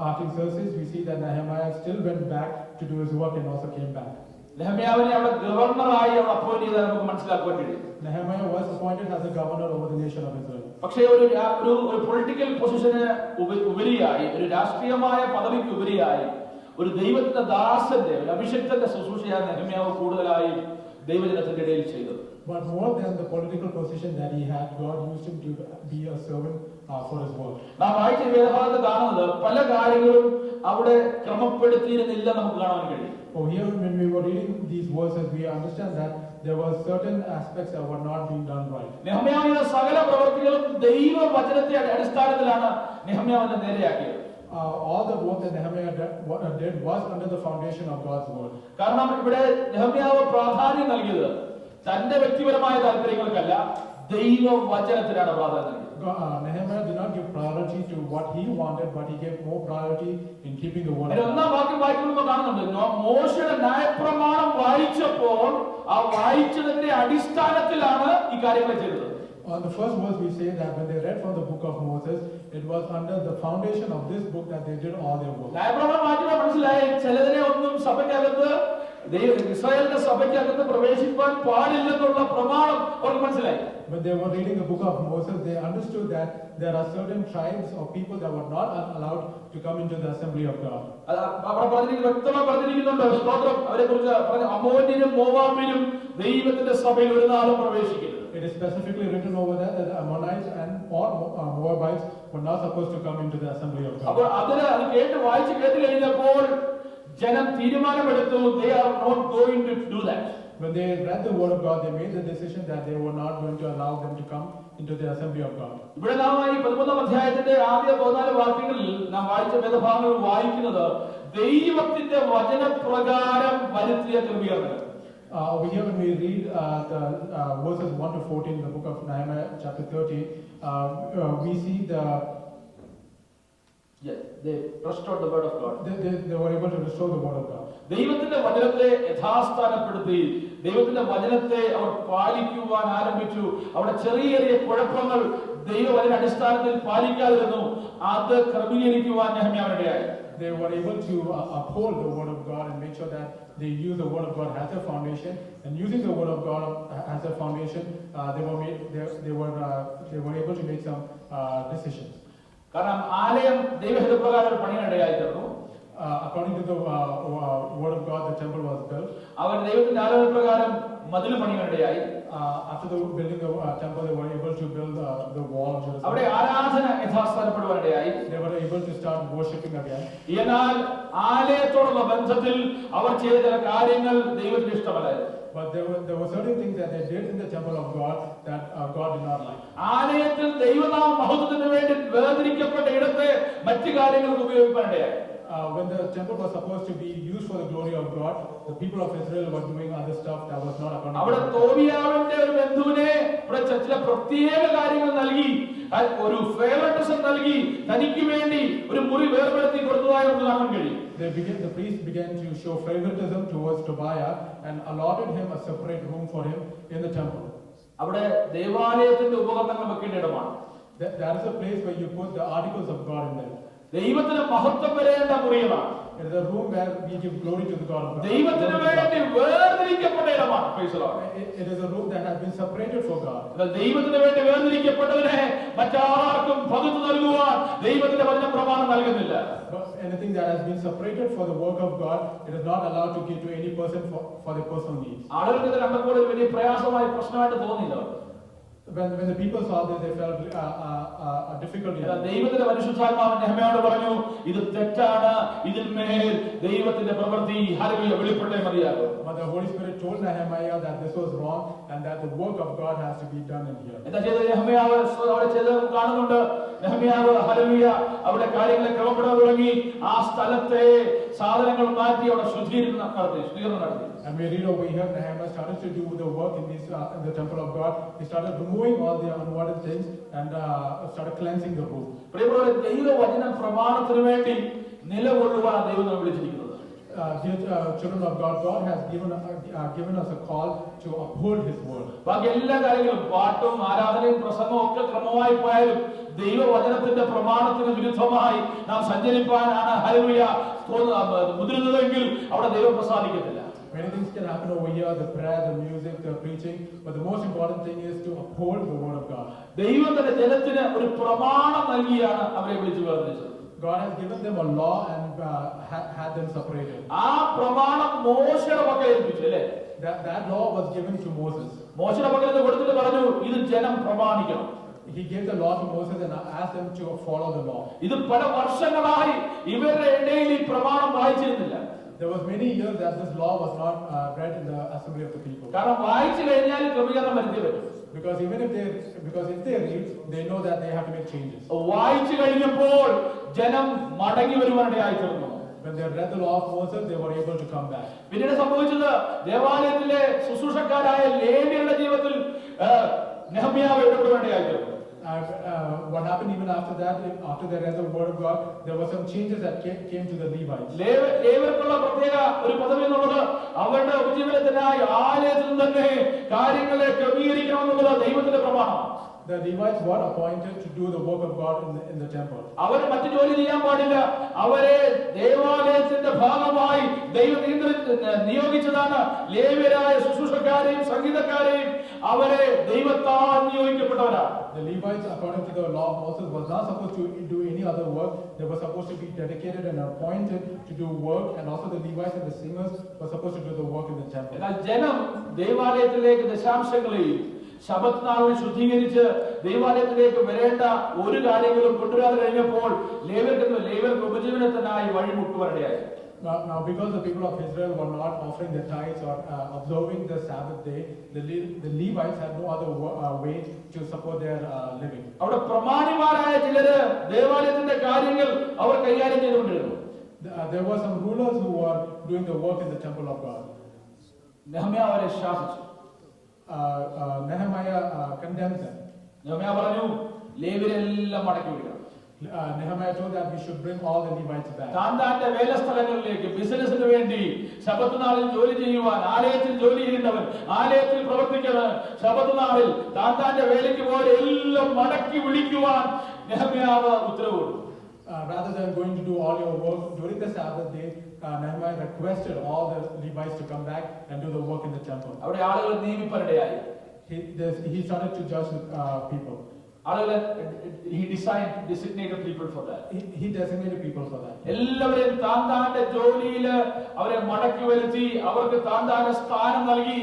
Artaxerxes, we see that Nehemiah still went back to do his work and also came back. നെഹമ്യാവിനെ അവിടെ ഗവർണറായി അപ്പോയിന്റ് ചെയ്താൽ നമുക്ക് മനസ്സിലാക്കാൻ കഴിയും. Nehemiah was appointed as a governor over the nation of Israel. പക്ഷേ ഒരു പൊളിറ്റിക്കൽ പൊസിഷന് ഉപരിയായി, ഒരു രാഷ്ട്രീയമായ പദവിക്ക് ഉപരിയായി, ഒരു ദൈവത്തിന്റെ ദാസന്റെ, ഒരു അഭിഷിക്തന്റെ ശുശ്രൂഷയാണ് നെഹമ്യാവ് കൂടുതലായി ദൈവജനത്തിന്റെ ഇടയിൽ ചെയ്തത്. But more than the political position that he had, God used him to be a servant for His work. നാം വായിച്ച വേദഭാഗത്ത് കാണുന്നത് പല കാര്യങ്ങളും അവിടെ ക്രമപ്പെടുത്തിയിരുന്നില്ല നമുക്ക് കാണാൻ കഴിയും. Oh, here when we were reading these verses, we understand that there were certain aspects that were not being done right. നെഹമ്യാവിന്റെ സകല പ്രവൃത്തികളും ദൈവവചനത്തെ അടിസ്ഥാനത്തിലാണ് നെഹമ്യാവിനെ നേരെയാക്കിയത്. All the work that Nehemiah did was under the foundation of God's word. കാരണം ഇവിടെ നെഹമ്യാവ് പ്രാധാന്യം നൽകിയത് തന്റെ വ്യക്തിപരമായ താല്പര്യങ്ങൾക്കല്ല, ദൈവവചനത്തിനാണ് പ്രാധാന്യം നൽകിയത്. Nehemiah did not give priority to what he wanted, but he gave more priority in keeping the word of God. ഒന്നാം വാക്യം വായിക്കുമ്പോൾ കാണുന്നുണ്ട്, മോശയുടെ ന്യായപ്രമാണം വായിച്ചപ്പോൾ ആ വായിച്ചതിന്റെ അടിസ്ഥാനത്തിലാണ് ഈ കാര്യങ്ങൾ ചെയ്തത്. On the first verse we say that when they read from the book of Moses, it was under the foundation of this book that they did all their work. ന്യായപ്രമാണം വായിച്ചപ്പോൾ മനസ്സിലായി ചിലതിനെ ഒന്നും സഭയ്ക്കകത്ത് ഇസ്രായേലിന്റെ സഭയ്ക്കകത്ത് പ്രവേശിക്കാൻ പാടില്ലെന്നുള്ള പ്രമാണം അവർക്ക് മനസ്സിലായി. When they were reading the book of Moses, they understood that there are certain tribes or people that were not allowed to come into the assembly of God. വ്യക്തമായി പറഞ്ഞിരിക്കുന്നുണ്ട്. സ്തോത്രം. അവരെ കുറിച്ച് പറഞ്ഞു, അമ്മോന്യരും മോവാബ്യരും ദൈവത്തിന്റെ സഭയിൽ ഒരു നാളും പ്രവേശിക്കരുത്. It is specifically written over there that the Ammonites and or Moabites were not supposed to come into the assembly of God. അപ്പോൾ അത് കേട്ട് കഴിഞ്ഞപ്പോൾ ജനം തീരുമാനമെടുത്തു, they are not going to do that. When they read the word of God, they made the decision that they were not going to allow them to come into the assembly of God. ഇവിടെ നാം ഈ 13-ാം അധ്യായത്തിന്റെ ആദ്യ 14 വാക്യങ്ങളിൽ നാം വായിച്ച വേദഭാഗങ്ങൾ വായിക്കുന്നത് ദൈവത്തിന്റെ വചനപ്രകാരം വരുത്തിയ ക്രമീകരണങ്ങൾ. Over here when we read the verses 1 to 14 in the book of Nehemiah chapter 30, we see they restored the word of God. They were able to restore the word of God. ദൈവത്തിന്റെ വചനത്തെ യഥാസ്ഥാനപ്പെടുത്തി ദൈവത്തിന്റെ വചനത്തെ അവർ പാലിക്കുവാൻ ആരംഭിച്ചു. അവിടെ ചെറിയ ചെറിയ കുഴപ്പങ്ങൾ ദൈവവചന അടിസ്ഥാനത്തിൽ പാലിക്കാതിരുന്നു. അത് ക്രമീകരിക്കുവാൻ നെഹമ്യാവിനിടയായി. They were able to uphold the word of God and make sure that they use the word of God as a foundation. And using the word of God as a foundation, they were able to make some decisions. കാരണം ആലയം ദൈവഹിതപ്രകാരം പണിയാനിടയായി തീർന്നു. According to the word of God, the temple was built. അവർ ദൈവത്തിന്റെ ആലോചനപ്രകാരം മതിൽ പണിയാനിടയായി. After the building the temple, they were able to build the wall of Jerusalem. അവിടെ ആരാധന യഥാസ്ഥാനപ്പെടുവാനിടയായി. They were able to start worshiping again. എന്നാൽ ആലയത്തോടുള്ള ബന്ധത്തിൽ അവർ ചെയ്ത ചില കാര്യങ്ങൾ ദൈവത്തിന് ഇഷ്ടമല്ലായിരുന്നു. But there were certain things that they did in the temple of God that God did not like. ആലയത്തിൽ ദൈവനാമ മഹത്വത്തിന് വേണ്ടി വേർതിരിക്കപ്പെട്ട ഇടത്തെ മറ്റു കാര്യങ്ങൾക്ക് ഉപയോഗിക്കാനിടയായി. When the temple was supposed to be used for the glory of God, the people of Israel were doing other stuff that was not according to അവിടെ God. തോബിയാവിന്റെ ഒരു ബന്ധുവിനെ ഇവിടെ ചില പ്രത്യേക കാര്യങ്ങൾ നൽകി, ഒരു ഫേവറിറ്റിസം നൽകി, തനിക്ക് വേണ്ടി ഒരു മുറി വേർപെടുത്തി കൊടുത്തതായി നമുക്ക് കാണാൻ കഴിയും. The priest began to show favoritism towards Tobiah and allotted him a separate room for him in the temple. അവിടെ ദേവാലയത്തിന്റെ ഉപകരണങ്ങൾ വെക്കേണ്ട ഇടമാണ്. That is a place where you put the articles of God in there. ദൈവത്തിന് മഹത്വം വരേണ്ട മുറികളാണ്. It is a room where we give glory to the God of God. ദൈവത്തിന് വേണ്ടി വേർതിരിക്കപ്പെട്ട ഇടമാണ്. Praise the Lord. It is a room that has been separated for God. ദൈവത്തിന് വേണ്ടി വേർതിരിക്കപ്പെട്ടതിനെ മറ്റാർക്കും പകുത്തു നൽകുവാൻ ദൈവത്തിന്റെ വചനപ്രമാണം നൽകുന്നില്ല. But anything that has been separated for the work of God, it is not allowed to give to any person for their personal needs. ആളുകൾക്ക് ഇത് കണ്ടപ്പോൾ ഒരു വലിയ പ്രയാസമായി പ്രശ്നമായിട്ട് തോന്നിയില്ല. When the people saw this, they felt a difficulty. ദൈവത്തിന്റെ പരിശുദ്ധാത്മാവ് നെഹമ്യായോട് പറഞ്ഞു, ഇത് തെറ്റാണ്, ഇതിന്മേൽ ദൈവത്തിന്റെ പ്രവൃത്തി ഹല്ലേലൂയ വെളിപ്പെട്ടേ മതിയാകും. But the Holy Spirit told Nehemiah that this was wrong and that the work of God has to be done in here. എന്താ ചെയ്തത്? നെഹമ്യാവ് അവിടെ ചെയ്തത് കാണുന്നുണ്ട്. നെഹമ്യാവ് ഹല്ലേലൂയ അവിടെ കാര്യങ്ങളെ ക്രമപ്പെടാൻ തുടങ്ങി. ആ സ്ഥലത്തെ സാധനങ്ങൾ മാറ്റി അവിടെ ശുദ്ധീകരണം നടത്തി. And we read over here, Nehemiah started to do the work in the temple of God. He started removing all the unwanted things and started cleansing the room. പ്രിയപ്പെട്ടവരെ, ദൈവവചന പ്രമാണത്തിന് വേണ്ടി നിലകൊള്ളുവാൻ ദൈവം നമ്മെ വിളിച്ചിരിക്കുന്നത്. Dear children of God, God has given us a call to uphold His word. ബാക്കി എല്ലാ കാര്യങ്ങളും പാട്ടും ആരാധനയും പ്രസംഗവും ഒക്കെ ക്രമമായി പോയാലും ദൈവവചനത്തിന്റെ പ്രമാണത്തിന് വിരുദ്ധമായി നാം സഞ്ചരിപ്പാനാണ് ഹല്ലേലൂയ മുതിരുന്നതെങ്കിൽ അവിടെ ദൈവം പ്രസാദിക്കത്തില്ല. Many things can happen over here, the prayer, the music, the preaching, but the most important thing is to uphold the word of God. ദൈവത്തിന്റെ ജനത്തിന് ഒരു പ്രമാണം നൽകിയാണ് അവരെ വിളിച്ചു വേർതിരിച്ചത്. God has given them a law and had them separated. ആ പ്രമാണം മോശയുടെ പക്കൽ ഏൽപ്പിച്ചു അല്ലേ? That law was given to Moses. മോശയുടെ പക്കൽ ഇത് കൊടുത്തിട്ട് പറഞ്ഞു, ഇത് ജനം പ്രമാണിക്കണം. He gave the law to Moses and asked them to follow the law. ഇത് പല വർഷങ്ങളായി ഇവരുടെ ഇടയിൽ ഈ പ്രമാണം വായിച്ചിരുന്നില്ല. There was many years that this law was not read in the assembly of the people. കാരണം വായിച്ചു കഴിഞ്ഞാൽ ക്രമീകരണം വരുത്തി വരും. Because if they read, they know that they have to make changes. വായിച്ചു കഴിഞ്ഞപ്പോൾ ജനം മടങ്ങി വരുവാനിടയായി തീർന്നു. When they read the law of Moses, they were able to come back. പിന്നീട് സംഭവിച്ചത് ദേവാലയത്തിലെ ശുശ്രൂഷക്കാരായ ലേവ്യരുടെ ജീവിതത്തിൽ നെഹമ്യാവ് ഇടപെടുവാനിടയായി തീർന്നു. What happened even after that, after they read the word of God, there were some changes that came to the Levites. ലേവ്യർക്കുള്ള പ്രത്യേക ഒരു പദവി എന്നുള്ളത് അവരുടെ ഉപജീവനത്തിനായി ആലയത്തിൽ തന്നെ കാര്യങ്ങളെ ക്രമീകരിക്കണമെന്നുള്ളത് ദൈവത്തിന്റെ പ്രമാണമാണ്. The Levites were appointed to do the work of God in the temple. അവർ മറ്റു ജോലി ചെയ്യാൻ പാടില്ല. അവരെ ദേവാലയത്തിന്റെ ഭാഗമായി ദൈവം നിയോഗിച്ചതാണ്. ലേവ്യരായ ശുശ്രൂഷക്കാരെയും സംഗീതക്കാരെയും അവരെ ദൈവത്താൽ നിയോഗിക്കപ്പെട്ടവരാണ്. The Levites, according to the law of Moses, was not supposed to do any other work. They were supposed to be dedicated and appointed to do work, and also the Levites and the singers were supposed to do the work in the temple. എന്നാൽ ജനം ദേവാലയത്തിലേക്ക് ദശാംശങ്ങളെയും ശബത്ത് നാളിൽ ശുദ്ധീകരിച്ച് ദൈവാലയത്തിലേക്ക് വരേണ്ട ഒരു കാര്യങ്ങളും കൊണ്ടുവരാതെ കഴിഞ്ഞപ്പോൾ ലേവ്യർക്ക് ഉപജീവനത്തിനായി വഴിമുട്ടുവാനിടയായി. Now, because the people of Israel were not offering their tithes or observing the Sabbath day, the Levites had no other way to support their living. അവിടെ പ്രമാണിമാരായ ചിലര് ദേവാലയത്തിന്റെ കാര്യങ്ങൾ അവർ കൈകാര്യം ചെയ്തുകൊണ്ടിരുന്നു. There were some rulers who were doing the work in the temple of God. നെഹമ്യാവ് അവരെ ശാസിച്ചു. Nehemiah condemned them. നെഹമ്യാവ് പറഞ്ഞു, ലേവ്യരെല്ലാം മടക്കി വിടുക. Nehemiah told that we should bring all the Levites back. താന്താന്റെ വേലസ്ഥലങ്ങളിലേക്ക് ബിസിനസിന് വേണ്ടി ശബത്ത് നാളിൽ ജോലി ചെയ്യുവാൻ, ആലയത്തിൽ ജോലി ചെയ്യുന്നവൻ, ആലയത്തിൽ പ്രവർത്തിക്കുന്നവൻ ശബത്ത് നാളിൽ താന്താന്റെ വേലയ്ക്ക് പോലെ എല്ലാം മടക്കി വിളിക്കുവാൻ നെഹമ്യാവ് ഉത്തരവ് കൊടുത്തു. Rather than going to do all your work during the Sabbath day, Nehemiah requested all the Levites to come back and do the work in the temple. അവിടെ ആളുകളെ നിയമിപ്പാനിടയായി. He started to judge people. He designated people for that. He designated people for that. എല്ലാവരെയും താന്താന്റെ ജോലിയിൽ അവരെ മടക്കി വരുത്തി അവർക്ക് താന്താന്റെ സ്ഥാനം നൽകി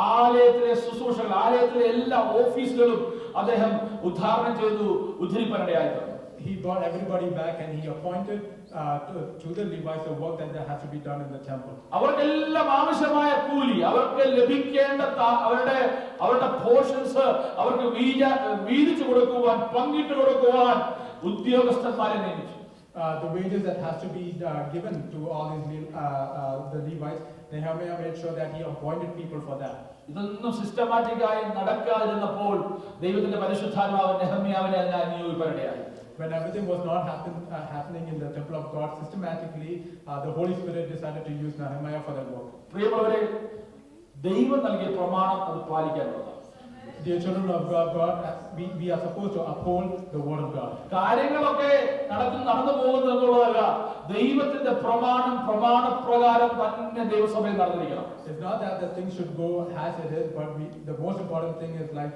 ആലയത്തിലെ ശുശ്രൂഷകൾ, ആലയത്തിലെ എല്ലാ ഓഫീസുകളും അദ്ദേഹം ഉദ്ധാരണം ചെയ്തു ഉദ്ധരിപ്പാനിടയായി. He brought everybody back and he appointed to the Levites the work that has to be done in the temple. അവർക്കെല്ലാം ആവശ്യമായ കൂലി അവർക്ക് ലഭിക്കേണ്ട അവരുടെ പോർഷൻസ് അവർക്ക് വീതിച്ചു കൊടുക്കുവാൻ പങ്കിട്ട് കൊടുക്കുവാൻ ഉദ്യോഗസ്ഥന്മാരെ നിയമിച്ചു. The wages that has to be given to all these the Levites, Nehemiah made sure that he appointed people for that. ഇതൊന്നും സിസ്റ്റമാറ്റിക്കായി നടക്കാതിരുന്നപ്പോൾ ദൈവത്തിന്റെ പരിശുദ്ധാത്മാവ് നെഹമ്യാവിനെ അതിനെ നിയോഗിക്കാനിടയായി. When everything was not happening in the temple of God systematically, the Holy Spirit decided to use Nehemiah for that work. പ്രിയമുള്ളവരെ, ദൈവം നൽകിയ പ്രമാണം അത് പാലിക്കാനുള്ളതാണ്. Dear children of God, we are supposed to uphold the word of God. കാര്യങ്ങളൊക്കെ നടന്നു പോകുന്നത് എന്നുള്ളതല്ല, ദൈവത്തിന്റെ പ്രമാണപ്രകാരം തന്നെ ദൈവസഭയിൽ നടന്നിരിക്കണം. It's not that the things should go as it is, but the most important thing is like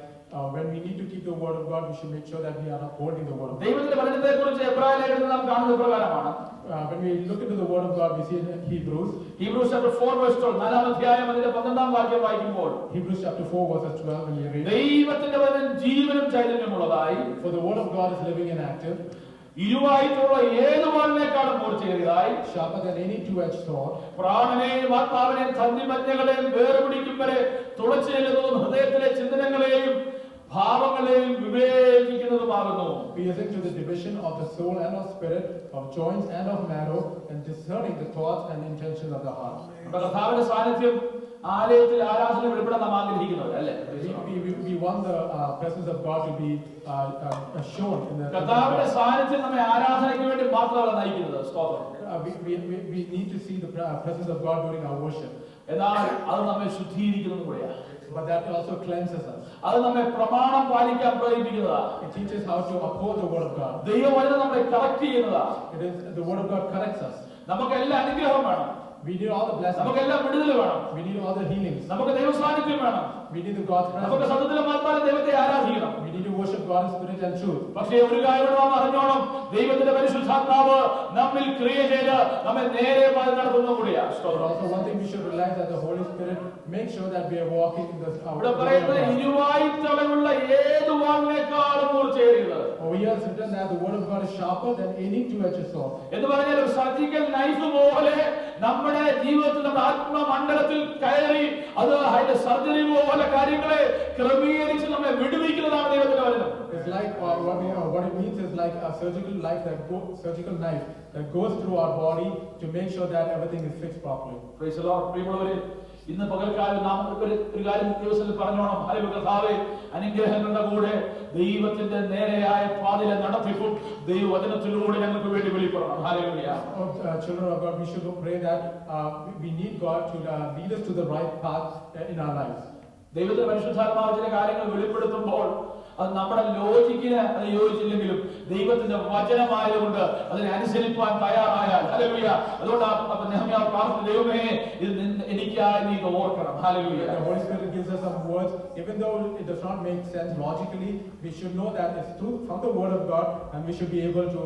when we need to keep the word of God, we should make sure that we are upholding the word of God. ദൈവത്തിന്റെ വചനത്തെക്കുറിച്ച് എബ്രായ ലേഖനത്തിൽ നാം കാണുന്നത് പ്രകാരമാണ്. When we look into the word of God, we see in Hebrews chapter 4 verse 12, 4-ാം അധ്യായം അതിന്റെ 12-ാം വാക്യം വായിക്കുമ്പോൾ Hebrews chapter 4 verses 12 when we read, ദൈവത്തിന്റെ വചനം ജീവനും ചൈതന്യമുള്ളതായി, for the word of God is living and active, ഇരുവായിട്ടുള്ള ഏതു വാളിനേക്കാളും മൂർച്ചയേറിയതായി, sharper than any two-edged sword, പ്രാണനെയും ആത്മാവിനെയും സന്ധിമജ്ഞകളെയും വേർപിടിക്കും വരെ തുളച്ചു ചെല്ലുന്നതും ഹൃദയത്തിലെ ചിന്തനങ്ങളെയും ഭാവങ്ങളെയും വിവേചിക്കുന്നതുമാകുന്നു. piercing to the division of the soul and of spirit, of joints and of marrow, and discerning the thoughts and intentions of the heart. കർത്താവിന്റെ സാന്നിധ്യം ആലയത്തിൽ ആരാധന വെളിപ്പെടാൻ നാം ആഗ്രഹിക്കുന്നത് അല്ലേ? We want the presence of God to be shown in the കർത്താവിന്റെ സാന്നിധ്യം നമ്മെ ആരാധനയ്ക്ക് വേണ്ടി മാത്രമല്ല നയിക്കുന്നത്. സ്തോത്രം. We need to see the presence of God during our worship. എന്നാൽ അത് നമ്മെ ശുദ്ധീകരിക്കുന്നത് കൂടെയാണ്. But that also cleanses us. അത് നമ്മെ പ്രമാണം പാലിക്കാൻ പ്രേരിപ്പിക്കുന്നതാണ്. It teaches how to uphold the word of God. ദൈവവചനം നമ്മളെ കറക്റ്റ് ചെയ്യുന്നതാണ്. It is the word of God corrects us. നമുക്ക് എല്ലാ അനുഗ്രഹവും വേണം. We need all the blessings. നമുക്ക് എല്ലാ വിടുതൽ വേണം. We need all the healings. നമുക്ക് ദൈവ സാന്നിധ്യം വേണം. We need the God's നമുക്ക് presence. സത്യത്തിലും ആത്മാവിലും ദൈവത്തെ ആരാധിക്കണം. We need to worship God in spirit and truth. പക്ഷേ ഒരു കാര്യം നാം അറിഞ്ഞോണം, ദൈവത്തിന്റെ പരിശുദ്ധാത്മാവ് നമ്മിൽ ക്രിയ ചെയ്ത് നമ്മെ നേരെ പാതി നടത്തുന്ന കൂടിയാണ്. But also one thing we should realize that the Holy Spirit makes sure that we are walking in the ഇവിടെ പറയുന്നത് ഇരുവായ്ത്തലമുള്ള ഏതു വാളിനേക്കാളും മൂർച്ചയേറിയത്. Over here it's written that the word of God is sharper than any two-edged sword. എന്ന് പറഞ്ഞാൽ ഒരു സർജിക്കൽ നൈഫ് പോലെ നമ്മുടെ ജീവിതത്തിൽ നമ്മുടെ ആത്മമണ്ഡലത്തിൽ കയറി അത് അതിന്റെ സർജറി പോലെ കാര്യങ്ങളെ ക്രമീകരിച്ച് നമ്മെ വിടുവിക്കുന്നതാണ് ദൈവത്തിന്റെ വചനം. It's like what it means is like a surgical knife that goes through our body to make sure that everything is fixed properly. Praise the Lord. പ്രിയമുള്ളവരെ, ഇന്ന് പകൽക്കാലം നാം ഒരു കാര്യം ദിവസത്തിൽ പറഞ്ഞോണം. ഹല്ലേലൂയ. കർത്താവേ, അനുഗ്രഹങ്ങളുടെ കൂടെ ദൈവത്തിന്റെ നേരെയായ പാതയിലെ നടത്തിപ്പും ദൈവവചനത്തിലൂടെ ഞങ്ങൾക്ക് വേണ്ടി വെളിപ്പെടണം. Hallelujah. Children of God, we should pray that we need God to lead us to the right path in our lives. ദൈവത്തിന്റെ പരിശുദ്ധാത്മാവ് ചില കാര്യങ്ങൾ വെളിപ്പെടുത്തുമ്പോൾ അത് നമ്മുടെ ലോജിക്കിന് അത് യോജിച്ചില്ലെങ്കിലും ദൈവത്തിന്റെ വചനമായതുകൊണ്ട് അതിനെ അനുസരിപ്പാൻ തയ്യാറായാൽ, ഹല്ലേലൂയ. അതുകൊണ്ട് നെഹമ്യാവ് പ്രാർത്ഥിച്ചു, ദൈവമേ ഇത് എനിക്കായി നീ ഇത് ഓർക്കണം. Hallelujah. The Holy Spirit gives us some words, even though it does not make sense logically, we should know that it's from the word of God and we should be able to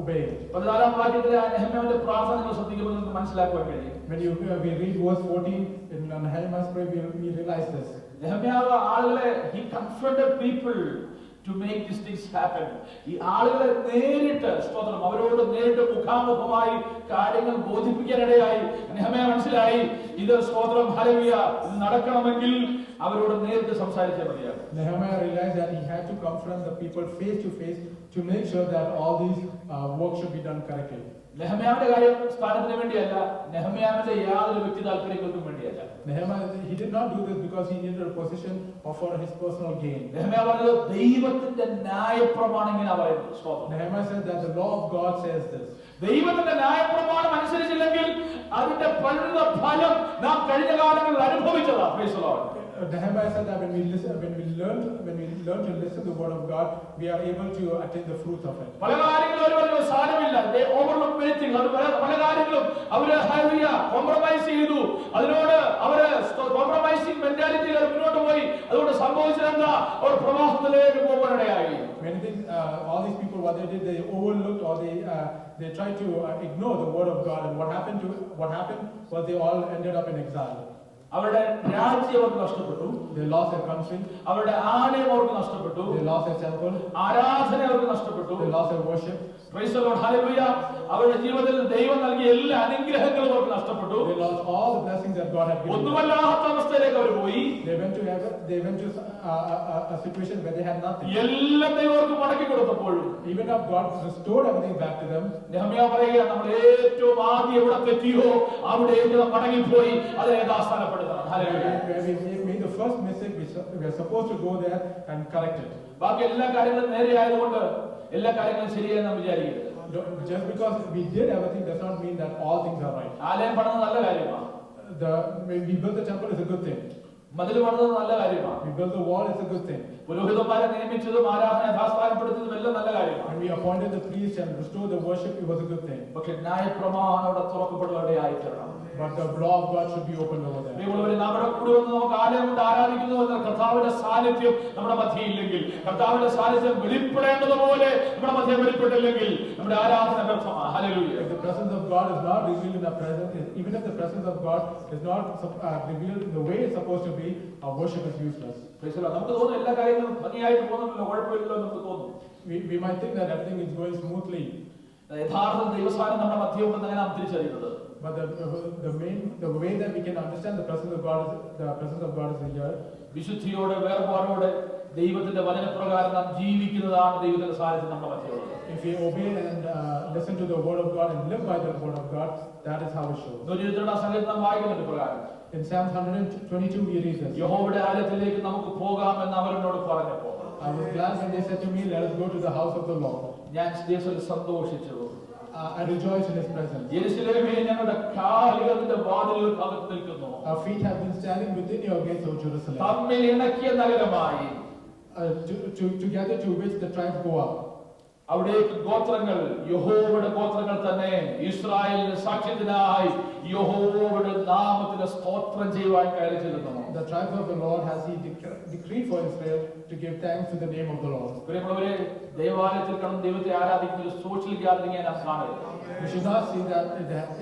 obey it. 14-ാം വാക്യത്തിലെ നെഹമ്യാവിന്റെ പ്രാർത്ഥന നിങ്ങൾ ശ്രദ്ധിക്കുമ്പോൾ നിങ്ങൾക്ക് മനസ്സിലാക്കാൻ കഴിയും. When we read verse 14 in Nehemiah's prayer, we realize this. നെഹമ്യാവ് ആളുകളെ he confronted people to make these things happen. ഈ ആളുകളെ നേരിട്ട് സ്തോത്രം അവരോട് നേരിട്ട് മുഖാമുഖമായി കാര്യങ്ങൾ ബോധിപ്പിക്കാനിടയായി. നെഹമ്യാവ് മനസ്സിലായി ഇത് സ്തോത്രം ഹല്ലേലൂയ ഇത് നടക്കണമെങ്കിൽ അവരോട് നേരിട്ട് സംസാരിച്ചാൽ മതിയാകും. Nehemiah realized that he had to confront the people face to face to make sure that all these work should be done correctly. നെഹമ്യാവിന്റെ കാര്യം സ്ഥാനത്തിന് വേണ്ടിയല്ല, നെഹമ്യാവിന്റെ യാതൊരു വ്യക്തി താല്പര്യങ്ങൾക്കും വേണ്ടിയല്ല. Nehemiah, he did not do this because he needed a position or for his personal gain. നെഹമ്യാവ് പറഞ്ഞത് ദൈവത്തിന്റെ ന്യായപ്രമാണം ഇങ്ങനെ പറയുന്നു. സ്തോത്രം. Nehemiah said that the law of God says this. ദൈവത്തിന്റെ ന്യായപ്രമാണം അനുസരിച്ചില്ലെങ്കിൽ അതിന്റെ പരിണിത ഫലം നാം കഴിഞ്ഞ കാലങ്ങളിൽ അനുഭവിച്ചതാണ്. Praise the Lord. Nehemiah said that when we learn to listen to the word of God, we are able to attain the fruit of it. പല കാര്യങ്ങളും അവർ പറഞ്ഞു സാരമില്ല, they overlook many things. പല കാര്യങ്ങളും അവര് ഹല്ലേലൂയ കോംപ്രമൈസ് ചെയ്തു. അതിനോട് അവര് കോംപ്രമൈസിംഗ് മെന്റാലിറ്റിയിൽ മുന്നോട്ട് പോയി. അതുകൊണ്ട് സംഭവിച്ചത് എന്താ? അവർ പ്രവാഹത്തിലേക്ക് പോകാനിടയായി. Many things, all these people, what they did, they overlooked or they tried to ignore the word of God, and what happened was they all ended up in exile. അവരുടെ രാജ്യം അവർക്ക് നഷ്ടപ്പെട്ടു. They lost their country. അവരുടെ ആലയം അവർക്ക് നഷ്ടപ്പെട്ടു. They lost their temple. ആരാധന അവർക്ക് നഷ്ടപ്പെട്ടു. They lost their worship. Praise the Lord. Hallelujah. അവരുടെ ജീവിതത്തിൽ ദൈവം നൽകിയ എല്ലാ അനുഗ്രഹങ്ങളും അവർക്ക് നഷ്ടപ്പെട്ടു. They lost all the blessings that God had given them. ഒന്നുമല്ലാത്ത അവസ്ഥയിലേക്ക് അവർ പോയി. They went to a situation where they had nothing. എല്ലാം ദൈവം അവർക്ക് മടക്കി കൊടുത്തപ്പോഴും Even if God restored everything back to them, നെഹമ്യാ പറയുക, നമ്മൾ ഏറ്റവും ആദ്യം എവിടെ തെറ്റിയോ അവിടേക്ക് നാം മടങ്ങിപ്പോയി അത് യഥാസ്ഥാനപ്പെടുത്തണം. Hallelujah. where we made the first mistake, we are supposed to go there and correct it. ബാക്കി എല്ലാ കാര്യങ്ങളും നേരെയായതുകൊണ്ട് എല്ലാ കാര്യങ്ങളും ശരിയായി നാം വിചാരിക്കരുത്. Just because we did everything does not mean that all things are right. ആലയം പണിത് നല്ല കാര്യമാണ്. When we build the temple is a good thing. മതിൽ പണിത് നല്ല കാര്യമാണ്. We build the wall is a good thing. പുരോഹിതന്മാരെ നിയമിച്ചതും ആരാധന യഥാസ്ഥാനപ്പെടുത്തിയതും എല്ലാം നല്ല കാര്യമാണ്. When we appointed the priest and restored the worship, it was a good thing. പക്ഷേ ന്യായപ്രമാണം അവിടെ തുറക്കപ്പെടുകയായി തീരണം. But the law of God should be opened over there. പ്രിയമുള്ളവരെ, നാം ഇവിടെ കൂടി വന്ന് നമുക്ക് ആലയം കൊണ്ട് ആരാധിക്കുന്നു എന്ന കർത്താവിന്റെ സാന്നിധ്യം നമ്മുടെ മധ്യയിൽ ഇല്ലെങ്കിൽ, കർത്താവിന്റെ സാന്നിധ്യം വെളിപ്പെടേണ്ടതുപോലെ നമ്മുടെ മധ്യം വെളിപ്പെട്ടില്ലെങ്കിൽ നമ്മുടെ ആരാധന വ്യർത്ഥമാണ്. Hallelujah. If the presence of God is not revealed in our presence, even if the presence of God is not revealed in the way it's supposed to be, our worship is useless. Praise the Lord. നമുക്ക് തോന്നുന്നു എല്ലാ കാര്യങ്ങളും ഭംഗിയായിട്ട് പോകുന്നുണ്ടല്ലോ, കുഴപ്പമില്ലല്ലോ എന്ന് നമുക്ക് തോന്നുന്നു. We might think that everything is going smoothly. യഥാർത്ഥ ദൈവസ്ഥാനം നമ്മുടെ മധ്യമുണ്ടെന്ന് നാം തിരിച്ചറിയുന്നത്. But the way that we can understand the presence of God is here. വിശുദ്ധിയോടെ വേർപാടോടെ ദൈവത്തിന്റെ വചനപ്രകാരം നാം ജീവിക്കുന്നതാണ് ദൈവത്തിന്റെ സാന്നിധ്യം നമ്മുടെ മധ്യമുള്ളത്. If we obey and listen to the word of God and live by the word of God, that is how it shows. 122 സംഗീതം നാം വായിക്കുന്നത് പ്രകാരം In Psalm 122 we read this. യഹോവയുടെ ആലയത്തിലേക്ക് നമുക്ക് പോകാമെന്ന് അവരോട് പറഞ്ഞപ്പോൾ I was glad when they said to me, let us go to the house of the Lord. ഞാൻ യേശുവിൽ സന്തോഷിച്ചു. I rejoice in his presence. യെരൂശലേമേ, ഞങ്ങളുടെ കാലുകൾ നിന്റെ വാതിലുകൾക്കകത്ത് നിൽക്കുന്നു. Our feet have been standing within your gates, O Jerusalem. തമ്മിൽ ഇണക്കിയ നഗരമായി, Together to which the tribes go up. അവിടേക്ക് ഗോത്രങ്ങൾ, യഹോവയുടെ ഗോത്രങ്ങൾ തന്നെ ഇസ്രായേലിന്റെ സാക്ഷ്യത്തിനായി യഹോവയുടെ നാമത്തിന് സ്തോത്രം ചെയ്യുവാൻ കയറി ചെല്ലുന്നു. The tribes of the Lord has he decreed for Israel to give thanks to the name of the Lord. പ്രിയമുള്ളവരെ, ദേവാലയത്തിൽ കടന്ന് ദൈവത്തെ ആരാധിക്കുന്ന ഒരു സോഷ്യൽ ഗ്യാതറിംഗ് നാം കാണരുത്. We should not see that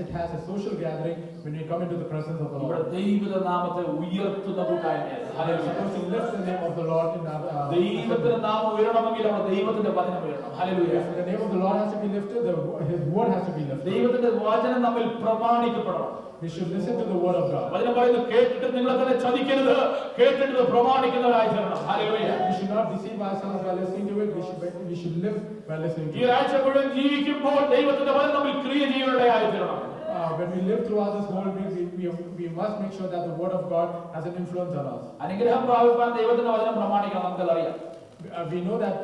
it has a social gathering when we come into the presence of the ഇവിടെ Lord. ദൈവത്തിന്റെ നാമത്തെ ഉയർത്തുന്ന കൂട്ടായ്മയാണ്. We are supposed to lift the name of the Lord in our ദൈവത്തിന്റെ നാമം ഉയരണമെങ്കിൽ അവിടെ ദൈവത്തിന്റെ വചനം ഉയരണം. Hallelujah. If the name of the Lord has to be lifted, his word has to be lifted. ദൈവത്തിന്റെ വചനം നമ്മിൽ പ്രമാണിക്കപ്പെടണം. We should listen to the word of God. വചനം പറയുന്നു, കേട്ടിട്ട് നിങ്ങളെ തന്നെ ചതിക്കരുത്, കേട്ടിട്ട് പ്രമാണിക്കുന്നവരായി തീരണം. Hallelujah. We should not deceive ourselves by listening to it. We should live by listening ഈ to it. ആഴ്ച മുഴുവൻ ജീവിക്കുമ്പോൾ ദൈവത്തിന്റെ വചനം നമ്മിൽ ക്രിയ ചെയ്യുന്നവരായി തീരണം. When we live throughout this whole week, we must make sure that the word of God has an influence on us. അനുഗ്രഹം പ്രാപിക്കാൻ ദൈവത്തിന്റെ വചനം പ്രമാണിക്കണം. നമുക്കറിയാം. We know that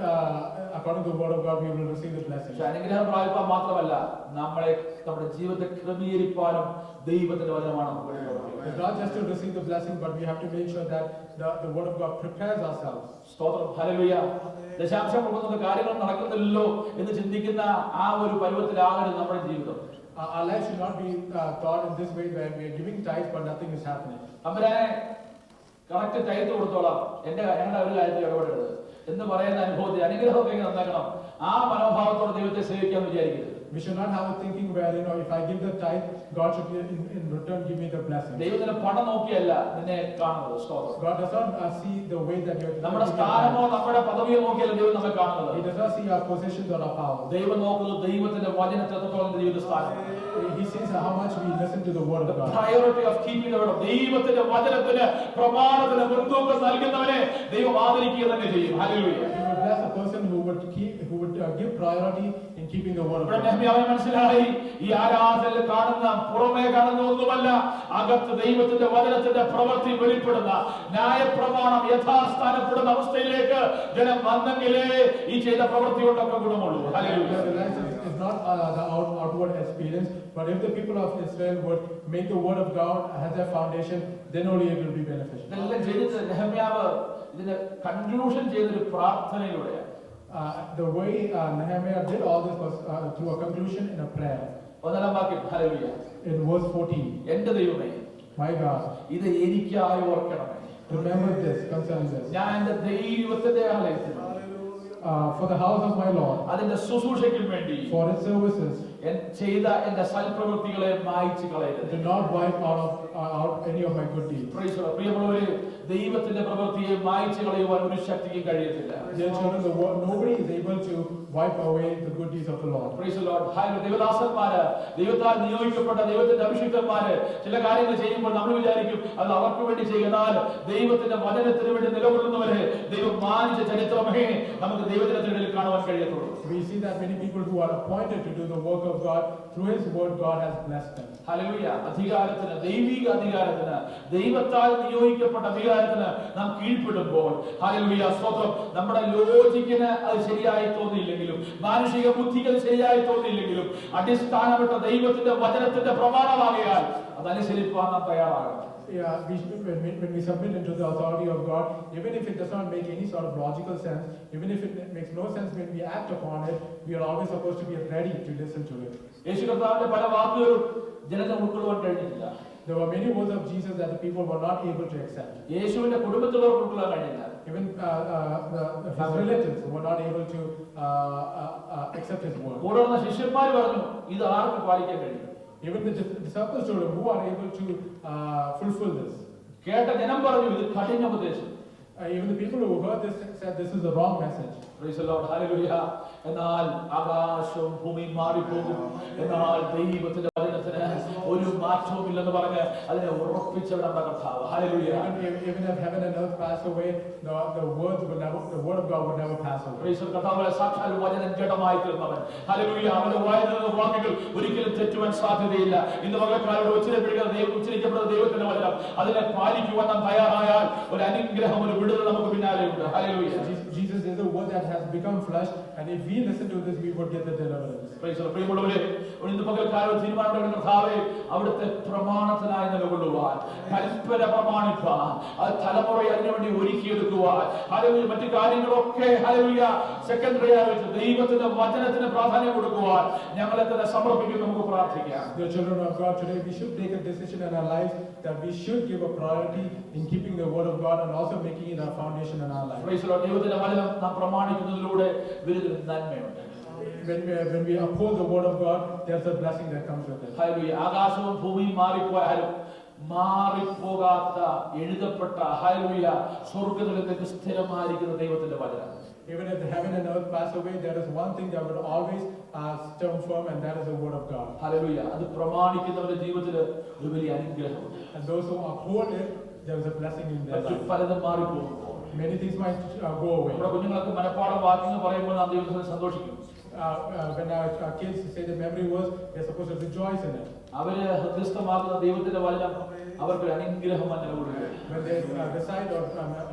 according to the word of God, we will receive the blessing. പക്ഷെ അനുഗ്രഹം പ്രാപിക്കാൻ മാത്രമല്ല, നമ്മുടെ ജീവിതത്തെ ക്രമീകരിക്കാനും ദൈവത്തിന്റെ വചനമാണ് നമുക്ക് വേണ്ടത്. It's not just to receive the blessing, but we have to make sure that the word of God prepares ourselves. സ്തോത്രം. ഹല്ലേലൂയ. ദശാംശം കൊടുക്കുന്ന കാര്യങ്ങൾ നടക്കുന്നില്ലല്ലോ എന്ന് ചിന്തിക്കുന്ന ആ ഒരു പരുവത്തിലാകരുത് നമ്മുടെ ജീവിതം. Our life should not be thought in this way where we are giving tithes but nothing is happening. തമ്പുരാനെ കറക്റ്റ് ടൈറ്റ് കൊടുത്തോളാം, ഞങ്ങളുടെ ഒരു കാര്യത്തിൽ ഇടപെടരുത് എന്ന് പറയുന്ന അനുഭവത്തിൽ അനുഗ്രഹമൊക്കെ എങ്ങനെ നന്നാക്കണം. ആ മനോഭാവത്തോടെ ദൈവത്തെ സേവിക്കാൻ വിചാരിക്കരുത്. We should not have a thinking where, if I give the tithe, God should in return give me the blessing. ദൈവത്തിന് പണം നോക്കിയല്ല നിന്നെ കാണുന്നത്. സ്തോത്രം. God does not see the way that you are. നമ്മുടെ സ്ഥാനമോ നമ്മുടെ പദവിയോ നോക്കിയല്ല ദൈവം നമ്മെ കാണുന്നത്. He does not see our positions or our power. ദൈവം നോക്കുന്നത് ദൈവത്തിന്റെ വചനത്തെ എത്രത്തോളം ദൈവത്തിന്റെ സ്ഥാനം. He sees how much we listen to the word of God. Priority of keeping the word. ദൈവത്തിന്റെ വചനത്തിന് പ്രമാണത്തിന് മുൻതൂക്കം നൽകുന്നവനെ ദൈവം ആദരിക്കുക തന്നെ ചെയ്യും. Hallelujah. He would bless a person who would give priority in keeping the word of God. അവന് മനസ്സിലായി, ഈ ആരാധനയിൽ കാണുന്ന പുറമേ കാണുന്ന ഒന്നുമല്ല, അകത്ത് ദൈവത്തിന്റെ വചനത്തിന്റെ പ്രവൃത്തി വെളിപ്പെടുന്ന ന്യായപ്രമാണം യഥാസ്ഥാനപ്പെടുന്ന അവസ്ഥയിലേക്ക് ജനം വന്നെങ്കിലേ ഈ ചെയ്ത പ്രവൃത്തി കൊണ്ടൊക്കെ ഗുണമുള്ളൂ. Hallelujah. It's not the outward experience, but if the people of Israel would make the word of God as their foundation, then only it will be beneficial. ഇതെല്ലാം ചെയ്തിട്ട് നെഹമ്യാവ് ഇതിന്റെ കൺക്ലൂഷൻ ചെയ്തൊരു പ്രാർത്ഥനയിലൂടെയാണ്. The way Nehemiah did all this was through a conclusion in a prayer. ഒന്നാം വാക്യം. ഹല്ലേലൂയ. In verse 14, എന്റെ ദൈവമേ, my God, ഇത് എനിക്കായി ഓർക്കണമേ. remember this concerning this. ഞാൻ എന്റെ ദൈവത്തിന്റെ ആലയത്തിൽ For the house of my Lord, അതിന്റെ ശുശ്രൂഷയ്ക്കും വേണ്ടി for its services, ചെയ്ത എന്റെ സൽപ്രവൃത്തികളെ മായ്ച്ചു കളയരുത്. Do not wipe out any of my good deeds. Praise the Lord. പ്രിയമുള്ളവരെ, ദൈവത്തിന്റെ പ്രവൃത്തിയെ മായ്ച്ചു കളയുവാൻ ഒരു ശക്തിക്കും കഴിയത്തില്ല. Dear children, nobody is able to wipe away the good deeds of the Lord. Praise the Lord. ദൈവദാസന്മാര്, ദൈവത്താൽ നിയോഗിക്കപ്പെട്ട ദൈവത്തിന്റെ അഭിഷിക്തന്മാര് ചില കാര്യങ്ങൾ ചെയ്യുമ്പോൾ നമ്മൾ വിചാരിക്കും അത് അവർക്ക് വേണ്ടി ചെയ്യുന്നാൽ ദൈവത്തിന്റെ വചനത്തിന് വേണ്ടി നിലകൊള്ളുന്നവരെ ദൈവം മാനിച്ച ചരിത്രമേ നമുക്ക് ദൈവത്തിന്റെ കാണുവാൻ കഴിയത്തുള്ളൂ. We see that many people who are appointed to do the work of God, through His word, God has blessed them. Hallelujah. അധികാരത്തിന്, ദൈവിക അധികാരത്തിന്, ദൈവത്താൽ നിയോഗിക്കപ്പെട്ട അധികാരത്തിന് നാം കീഴ്പ്പെടുമ്പോൾ, ഹല്ലേലൂയ, സ്തോത്രം, നമ്മുടെ ലോജിക്കിന് അത് ശരിയായി തോന്നിയില്ലെങ്കിലും, മാനുഷിക ബുദ്ധിക്ക് അത് ശരിയായി തോന്നിയില്ലെങ്കിലും, അടിസ്ഥാനപ്പെട്ട ദൈവത്തിന്റെ വചനത്തിന്റെ പ്രമാണമാകയാൽ അതനുസരിപ്പാൻ നാം തയ്യാറാകണം. Yeah, when we submit into the authority of God, even if it does not make any sort of logical sense, even if it makes no sense when we act upon it, we are always supposed to be ready to listen to it. യേശു കർത്താവിന്റെ പല വാക്കുകളും ജനത ഉൾക്കൊള്ളുവാൻ കഴിഞ്ഞില്ല. There were many words of Jesus that the people were not able to accept. യേശുവിന്റെ കുടുംബത്തിലുള്ളവർക്ക് ഉൾക്കൊള്ളാൻ കഴിഞ്ഞില്ല. Even his relatives were not able to accept his word. കൂടെയുള്ള ശിഷ്യന്മാർ പറഞ്ഞു, ഇത് ആർക്ക് പാലിക്കാൻ കഴിയും? Even the disciples told him, who are able to fulfill this? കേട്ട ജനം പറഞ്ഞു, ഇത് കഠിന ഉപദേശം. Even the people who heard this said this is the wrong message. Praise the Lord. Hallelujah. എന്നാൽ ആകാശവും ഭൂമിയും മാറിപ്പോകും, എന്നാൽ ദൈവത്തിന്റെ വചനത്തിന് ഒരു മാറ്റവും ഇല്ലെന്ന് പറഞ്ഞ് അതിനെ ഉറപ്പിച്ചവിടെ നമ്മുടെ കർത്താവ്. Hallelujah. Even if heaven and earth pass away, the word of God would never pass away. Praise the Lord. കർത്താവിന്റെ സാക്ഷാൽ വചനം ജഡമായി തീർന്നവൻ. Hallelujah. അവന്റെ വായിൽ നിന്ന് വാക്കുകൾ ഒരിക്കലും തെറ്റുവാൻ സാധ്യതയില്ല. ഇന്ന് പകൽക്കാലം ഉച്ചരിക്കപ്പെടുന്ന ദൈവത്തിന്റെ വചനം അതിനെ പാലിക്കുവാൻ നാം തയ്യാറായാൽ ഒരു അനുഗ്രഹം, ഒരു വിടുതൽ നമുക്ക് പിന്നാലെയുണ്ട്. Hallelujah. Jesus is the word that has become flesh, and if we listen to this, we would get the deliverance. Praise the Lord. പ്രിയമുള്ളവരെ, ഇന്ന് പകൽക്കാലം തീരുമാനമെടുക്കുന്ന കർത്താവേ, അവിടുത്തെ പ്രമാണത്തിനായി നിലകൊള്ളുവാൻ, കൽപ്പന പ്രമാണിപ്പാൻ, അത് തലമുറയെ അതിനുവേണ്ടി ഒരുക്കിയെടുക്കുവാൻ, ഹല്ലേലൂയ, മറ്റു കാര്യങ്ങളൊക്കെ ഹല്ലേലൂയ സെക്കൻഡറി ആയി വെച്ച് ദൈവത്തിന്റെ വചനത്തിന് പ്രാധാന്യം കൊടുക്കുവാൻ ഞങ്ങളെ തന്നെ സമർപ്പിക്കും. നമുക്ക് പ്രാർത്ഥിക്കാം. The children of God, today we should take a decision in our lives that we should give a priority in keeping the word of God and also making it our foundation in our life. Praise the Lord. ദൈവത്തിന്റെ വചനം നാം പ്രമാണിക്കുന്നതിലൂടെ വലിയൊരു നന്മയുണ്ട്. When we uphold the word of God, there's a blessing that comes with it. Hallelujah. ആകാശവും ഭൂമിയും മാറിപ്പോയാലും മാറിപ്പോകാത്ത എഴുതപ്പെട്ട ഹല്ലേലൂയ സ്വർഗ്ഗത്തിലേക്ക് സ്ഥിരമായിരിക്കുന്ന ദൈവത്തിന്റെ വചനം. Even if the heaven and earth pass away, there is one thing that will always stand firm, and that is the word of God. Hallelujah. അത് പ്രമാണിക്കുന്നവരുടെ ജീവിതത്തിൽ ഒരു വലിയ അനുഗ്രഹമുണ്ട്. And those who uphold it, there is a blessing in their life. പലതും മാറിപ്പോകും. Many things might go away. നമ്മുടെ കുഞ്ഞുങ്ങൾക്ക് മനപ്പാഠം വാക്യങ്ങൾ പറയുമ്പോൾ നാം ദൈവത്തിൽ സന്തോഷിക്കും. When our kids say the memory verse, they're supposed to rejoice in it. അവര് ഹൃദയസ്ഥമാക്കുന്ന ദൈവത്തിന്റെ വചനം അവർക്ക് അനുഗ്രഹമായി നിലകൊള്ളുക. When they recite or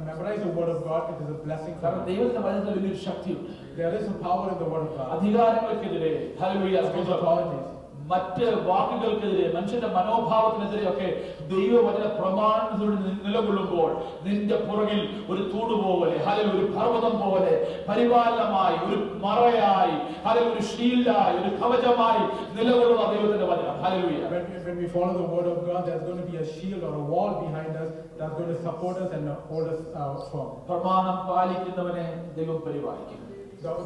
memorize the word of God, it is a blessing for കാരണം them. ദൈവത്തിന്റെ വചനത്തിൽ വലിയൊരു ശക്തിയുണ്ട്. There is a power in the word of God. അധികാരങ്ങൾക്കെതിരെ ഹല്ലേലൂയ, Authorities. മറ്റ് വാക്കുകൾക്കെതിരെ, മനുഷ്യന്റെ മനോഭാവത്തിനെതിരെയൊക്കെ ദൈവവചന പ്രമാണത്തോട് നിലകൊള്ളുമ്പോൾ നിന്റെ പുറകിൽ ഒരു തൂണ് പോലെ, ഹല്ലേലൂയ, ഒരു പർവ്വതം പോലെ പരിപാലനമായി, ഒരു മറയായി, ഹല്ലേലൂയ, ഒരു ഷീൽഡായി, ഒരു കവചമായി നിലകൊള്ളുന്ന ദൈവത്തിന്റെ വചനം. Hallelujah. When we follow the word of God, there's going to be a shield or a wall behind us that's going to support us and hold us firm. പ്രമാണം പാലിക്കുന്നവനെ ദൈവം പരിപാലിക്കും.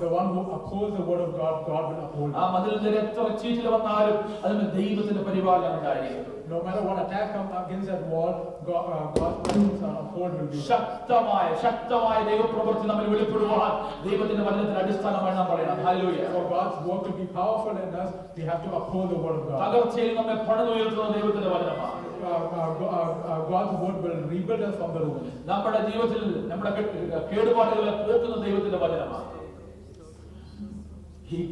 The one who upholds the word of God, God will uphold ആ him. മതിലിന്റെ എത്ര ചീറ്റിൽ വന്നാലും അതിന് ദൈവത്തിന്റെ പരിപാലനം ഉണ്ടായിരിക്കും. No matter what attack comes against that wall, God's presence and uphold will be. ശക്തമായ ദൈവപ്രവൃത്തി നമ്മൾ വെളിപ്പെടുവാൻ ദൈവത്തിന്റെ വചനത്തിന്റെ അടിസ്ഥാനമായി നാം പറയണം. Hallelujah. For God's work to be powerful in us, we have to uphold the word of God. തകർച്ചയിൽ നമ്മെ പണിതുയർത്തുന്ന ദൈവത്തിന്റെ വചനമാണ്. God's word will rebuild us from the ruins. നമ്മുടെ ജീവിതത്തിൽ നമ്മുടെ കേടുപാടുകളെ പോക്കുന്ന ദൈവത്തിന്റെ വചനമാണ്.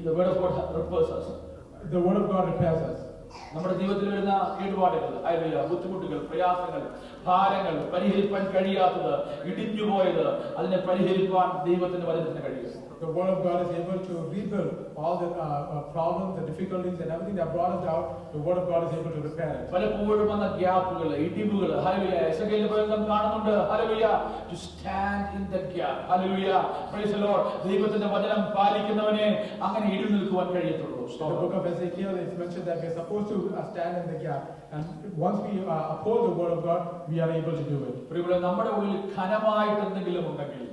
The word of God repairs us. The word of God repairs us. നമ്മുടെ ജീവിതത്തിൽ വരുന്ന കേടുപാടുകൾ, ഹല്ലേലൂയ, ബുദ്ധിമുട്ടുകൾ, പ്രയാസങ്ങൾ, ഭാരങ്ങൾ, പരിഹരിക്കാൻ കഴിയാത്തത്, ഇടിഞ്ഞുപോയത്, അതിനെ പരിഹരിക്കാൻ ദൈവത്തിന്റെ വചനത്തിന് കഴിയും. The word of God is able to rebuild all the problems, the difficulties, and everything that brought us down. The word of God is able to repair it. പലപ്പോഴും വന്ന ഗ്യാപ്പുകൾ, ഇടിവുകൾ, ഹല്ലേലൂയ, എസെക്കിയേലിന്റെ പുസ്തകം കാണുന്നുണ്ട്. Hallelujah, to stand in the gap. Hallelujah, praise the Lord. ദൈവത്തിന്റെ വചനം പാലിക്കുന്നവനെ അങ്ങനെ ഇടിഞ്ഞു നിൽക്കുവാൻ കഴിയത്തുള്ളൂ. In the book of Ezekiel, it's mentioned that we're supposed to stand in the gap, and once we uphold the word of God, we are able to do it. പ്രിയമുള്ളവരെ, നമ്മുടെ ഉള്ളിൽ ഘനമായിട്ട് എന്തെങ്കിലും ഉണ്ടെങ്കിൽ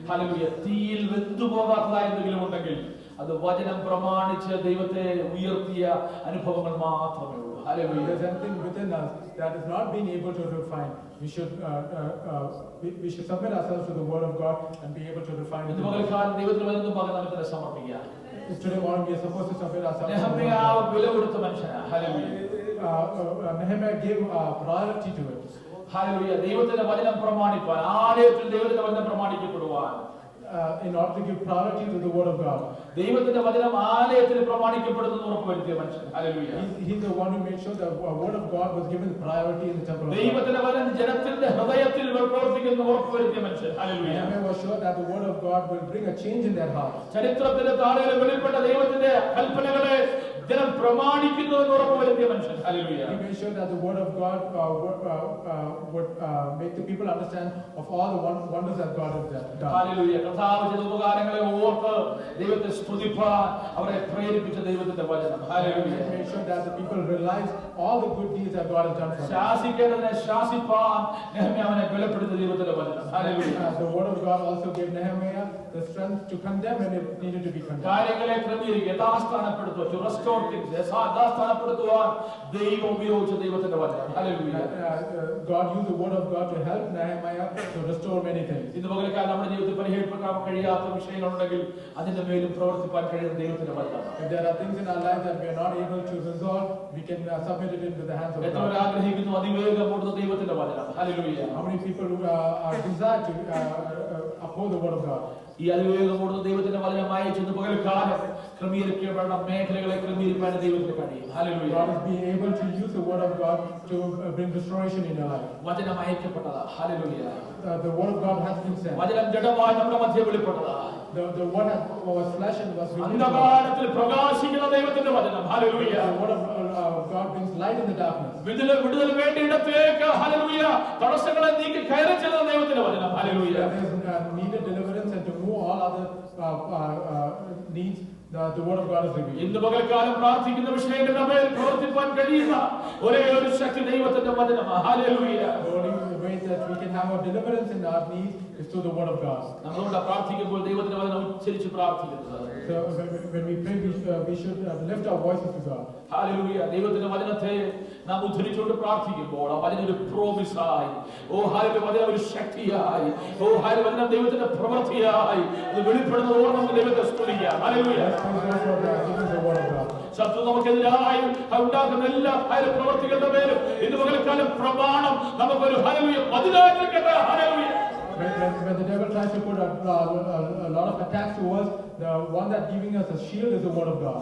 ഹല്ലേലൂയ. തീയിൽ വെന്തുപോകാത്തതായ എന്തെങ്കിലും ഉണ്ടെങ്കിൽ അത് വചനം പ്രമാണിച്ച് ദൈവത്തെ ഉയർത്തിയ അനുഭവങ്ങൾ മാത്രമേ ഉള്ളൂ. If there's anything within us that is not being able to refine, we should submit ourselves to the Word of God and be able to refine it. ദൈവത്തിന് വചനം നമുക്ക് സമർപ്പിക്കാം. Today morning we are supposed to submit ourselves to the Word of നെഹമ്യാ God. വില കൊടുത്ത മനുഷ്യനാ. Hallelujah. Nehemiah gave priority to it. Hallelujah. ദൈവത്തിന്റെ വചനം പ്രമാണിപ്പാൻ, ആലയത്തിൽ ദൈവത്തിന്റെ വചനം പ്രമാണിക്കപ്പെടുവാൻ, in order to give priority to the Word of God. ദൈവത്തിന്റെ വചനം ആലയത്തിൽ പ്രമാണിക്കപ്പെടുന്നത് ഉറപ്പുവരുത്തിയ മനുഷ്യൻ. Hallelujah. He's the one who made sure the Word of God was given priority in the temple of God. ദൈവത്തിന്റെ വചനം ജനത്തിന്റെ ഹൃദയത്തിൽ പ്രവർത്തിക്കുന്ന ഉറപ്പുവരുത്തിയ മനുഷ്യൻ. Hallelujah. Nehemiah was sure that the Word of God will bring a change in their hearts. ചരിത്രത്തിന്റെ താളുകളിൽ വെളിപ്പെട്ട ദൈവത്തിന്റെ കൽപ്പനകളെ ജനം പ്രമാണിക്കുന്നുവെന്ന് ഉറപ്പുവരുത്തിയ മനുഷ്യൻ. Hallelujah. He made sure that the Word of God would make the people understand of all the wonders that God has done. Hallelujah. കർത്താവ് ചെയ്ത ഉപകാരങ്ങളെ ഓർത്ത് ദൈവത്തെ സ്തുതിപ്പാൻ അവരെ പ്രേരിപ്പിച്ച ദൈവത്തിന്റെ വചനം. Hallelujah. He made sure that the people realize all the good deeds that God has done for them. ശാസിക്കേണ്ടതിനെ ശാസിപ്പാൻ നെഹമ്യാവിനെ ബലപ്പെടുത്തിയ ദൈവത്തിന്റെ വചനം. Hallelujah. The Word of God also gave Nehemiah the strength to condemn when it needed to be condemned. കാര്യങ്ങളെ ക്രമീകരിക്കുക, യഥാസ്ഥാനപ്പെടുത്തുക, to restore things, യഥാസ്ഥാനപ്പെടുത്തുവാൻ ദൈവം ഉപയോഗിച്ച ദൈവത്തിന്റെ വചനം. Hallelujah. God used the Word of God to help Nehemiah to restore many things. ഇന്ന് പകൽക്കാലം നമ്മുടെ ജീവിതത്തിൽ പരിഹരിക്കാൻ കഴിയാത്ത വിഷയങ്ങളുണ്ടെങ്കിൽ അതിന്റെ മേലും പ്രവർത്തിപ്പാൻ കഴിയുന്ന ദൈവത്തിന്റെ വചനം. If there are things in our lives that we are not able to resolve, we can submit it into the hands of എത്രവർ God. ആഗ്രഹിക്കുന്നു അതിവേഗം കൂടുന്ന ദൈവത്തിന്റെ വചനം. Hallelujah. How many people are desire to uphold the Word of God? ഈ അതിവേഗം കൂടുന്ന ദൈവത്തിന്റെ വചനമായി ചെന്ന് പകൽക്കാലം ക്രമീകരിക്കപ്പെടുന്ന മേഖലകളെ ക്രമീകരിക്കാൻ ദൈവത്തിന് കഴിയും. Hallelujah. God is being able to use the Word of God to bring restoration in your life. വചനം അയക്കപ്പെട്ടതാ. Hallelujah. The Word of God has been sent. വചനം ജഡമായി നമ്മുടെ മധ്യ വെളിപ്പെട്ടതാ. The Word that was flesh and was revealed. അന്ധകാരത്തിൽ പ്രകാശിക്കുന്ന ദൈവത്തിന്റെ വചനം. Hallelujah. The Word of God brings light in the darkness. വിടുതൽ വേണ്ടിയിടത്തേക്ക് ഹല്ലേലൂയ തടസ്സങ്ങളെ നീക്കി കയറി ചെല്ലുന്ന ദൈവത്തിന്റെ വചനം. Hallelujah. There is needed deliverance and to move all other needs. The Word of God is revealed. ഇന്ന് പകൽക്കാലം പ്രാർത്ഥിക്കുന്ന വിഷയങ്ങളുടെ മേൽ പ്രവർത്തിപ്പാൻ കഴിയുന്ന ഒരേ ഒരു ശക്തി ദൈവത്തിന്റെ വചനമാണ്. Hallelujah. The only way that we can have a deliverance in our needs is through the Word of God. നമ്മളോട് പ്രാർത്ഥിക്കുമ്പോൾ ദൈവത്തിന്റെ വചനം ഉച്ചരിച്ച് പ്രാർത്ഥിക്കുന്നത്. So when we pray, we should lift our voices to God. Hallelujah. ദൈവത്തിന്റെ വചനത്തെ നാം ഉദ്ധരിച്ചുകൊണ്ട് പ്രാർത്ഥിക്കുമ്പോൾ ആ വചനം ഒരു പ്രോമിസായി, ഓ ഹല്ലേലൂയ, വചനം ഒരു ശക്തിയായി, ഓ ഹല്ലേലൂയ, വചനം ദൈവത്തിന്റെ പ്രവൃത്തിയായി അത് വെളിപ്പെടുന്ന ഓർമ്മ നമുക്ക് ദൈവത്തെ സ്തുതിക്കാം. ഹല്ലേലൂയ. ശത്രു നമുക്കെതിരായി ഉണ്ടാക്കുന്ന എല്ലാ പ്രവൃത്തികളുടെ പേരും ഇന്ന് പകൽക്കാലം പ്രമാണം നമുക്കൊരു ഹല്ലേലൂയ മതിലായി നിൽക്കട്ടെ. Hallelujah. When the devil tries to put a lot of attacks to us, the one that's giving us a shield is the Word of God.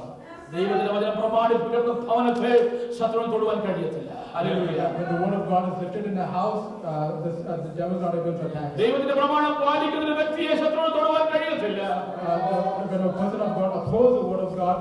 ദൈവത്തിന്റെ വചനം പ്രമാണിപ്പിക്കുന്ന ഭവനത്തെ ശത്രുവിന് തൊടുവാൻ കഴിയത്തില്ല. Hallelujah. When the Word of God is lifted in a house, the devil is not able to attack it. ദൈവത്തിന്റെ പ്രമാണം പാലിക്കുന്ന ഒരു വ്യക്തിയെ ശത്രുവിന് തൊടുവാൻ കഴിയത്തില്ല. When a person of God opposes the Word of God,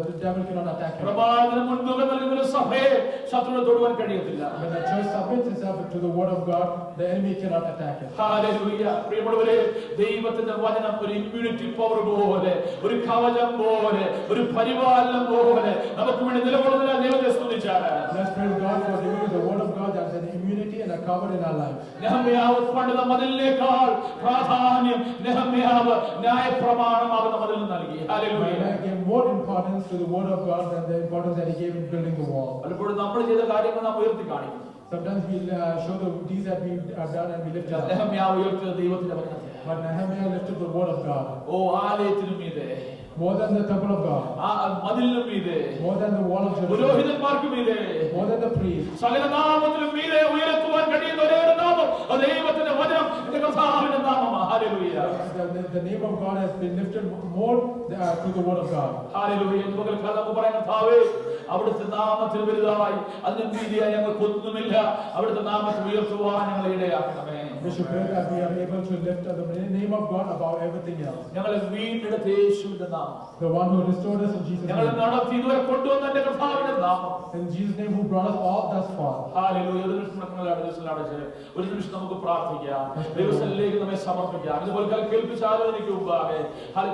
the devil cannot attack him. പ്രമാണത്തിന് മുൻതൂക്കം നൽകുന്ന ഒരു സഭയെ ശത്രുവിന് തൊടുവാൻ കഴിയത്തില്ല. When a church submits itself to the Word of God, the enemy cannot attack it. Hallelujah. പ്രിയമുള്ളവരെ, ദൈവത്തിന്റെ വചനം ഒരു ഇമ്മ്യൂണിറ്റി പവർ പോലെ, ഒരു കവചം പോലെ, ഒരു പരിപാലനം പോലെ നമുക്ക് വേണ്ടി നിലകൊള്ളുന്ന ദൈവത്തെ സ്തുതിച്ചാണ്. Let's praise God for giving us the Word of God that's an immunity and a cover in our lives. നെഹമ്യാവ് പണിത മതിലിനേക്കാൾ പ്രാധാന്യം നെഹമ്യാവ് ന്യായപ്രമാണമാകുന്ന മതിലിന് നൽകി. Hallelujah. Nehemiah gave more importance to the Word of God than the importance that he gave in building the wall. പലപ്പോഴും നമ്മൾ ചെയ്ത കാര്യങ്ങൾ നാം ഉയർത്തി കാണിക്കും. Sometimes we show the deeds that we've done and we lift it up. നെഹമ്യാവ് ഉയർത്തിയ ദൈവത്തിന്റെ വചനത്തെ. But Nehemiah lifted the Word of God. ഓ ആലയത്തിനു മീതെ, More than the temple of God. ആ മതിലിനു മീതെ, More than the wall of Jerusalem. പുരോഹിതന്മാർക്ക് മീതെ, More than the priest. സകല നാമത്തിനും മീതെ ഉയർത്തുവാൻ കഴിയുന്ന ഒരേ ഒരു നാമം അത് ദൈവത്തിന്റെ വചനം, എന്റെ കർത്താവിന്റെ നാമമാണ്. Hallelujah. The name of God has been lifted more through the Word of God. Hallelujah. എന്ന് പകൽക്കാലം നമുക്ക് പറയാം, കർത്താവേ, അവിടുത്തെ നാമത്തിൽ വലുതായി അതിന് മീതിയായി ഞങ്ങൾക്കൊന്നുമില്ല, അവിടുത്തെ നാമത്തിൽ ഉയർത്തുവാൻ ഞങ്ങളെ ഇടയാക്കണമേ. We should pray that we are able to lift the name of God above everything else. ഞങ്ങളെ വീണ്ടെടുത്ത യേശുവിന്റെ നാമം, The one who restored us in Jesus' ഞങ്ങളെ name. നടത്തി ഇതുവരെ കൊണ്ടുവന്ന എന്റെ കർത്താവിന്റെ നാമം. In Jesus' name who brought us all thus far. Hallelujah. ഒരു നിമിഷം നമുക്ക് പ്രാർത്ഥിക്കാം. ദൈവസന്നിധിയിലേക്ക് നമ്മെ സമർപ്പിക്കാം. ഇതുപോലെ കേൾപ്പിച്ച ആലോചനയ്ക്ക് മുമ്പാകെ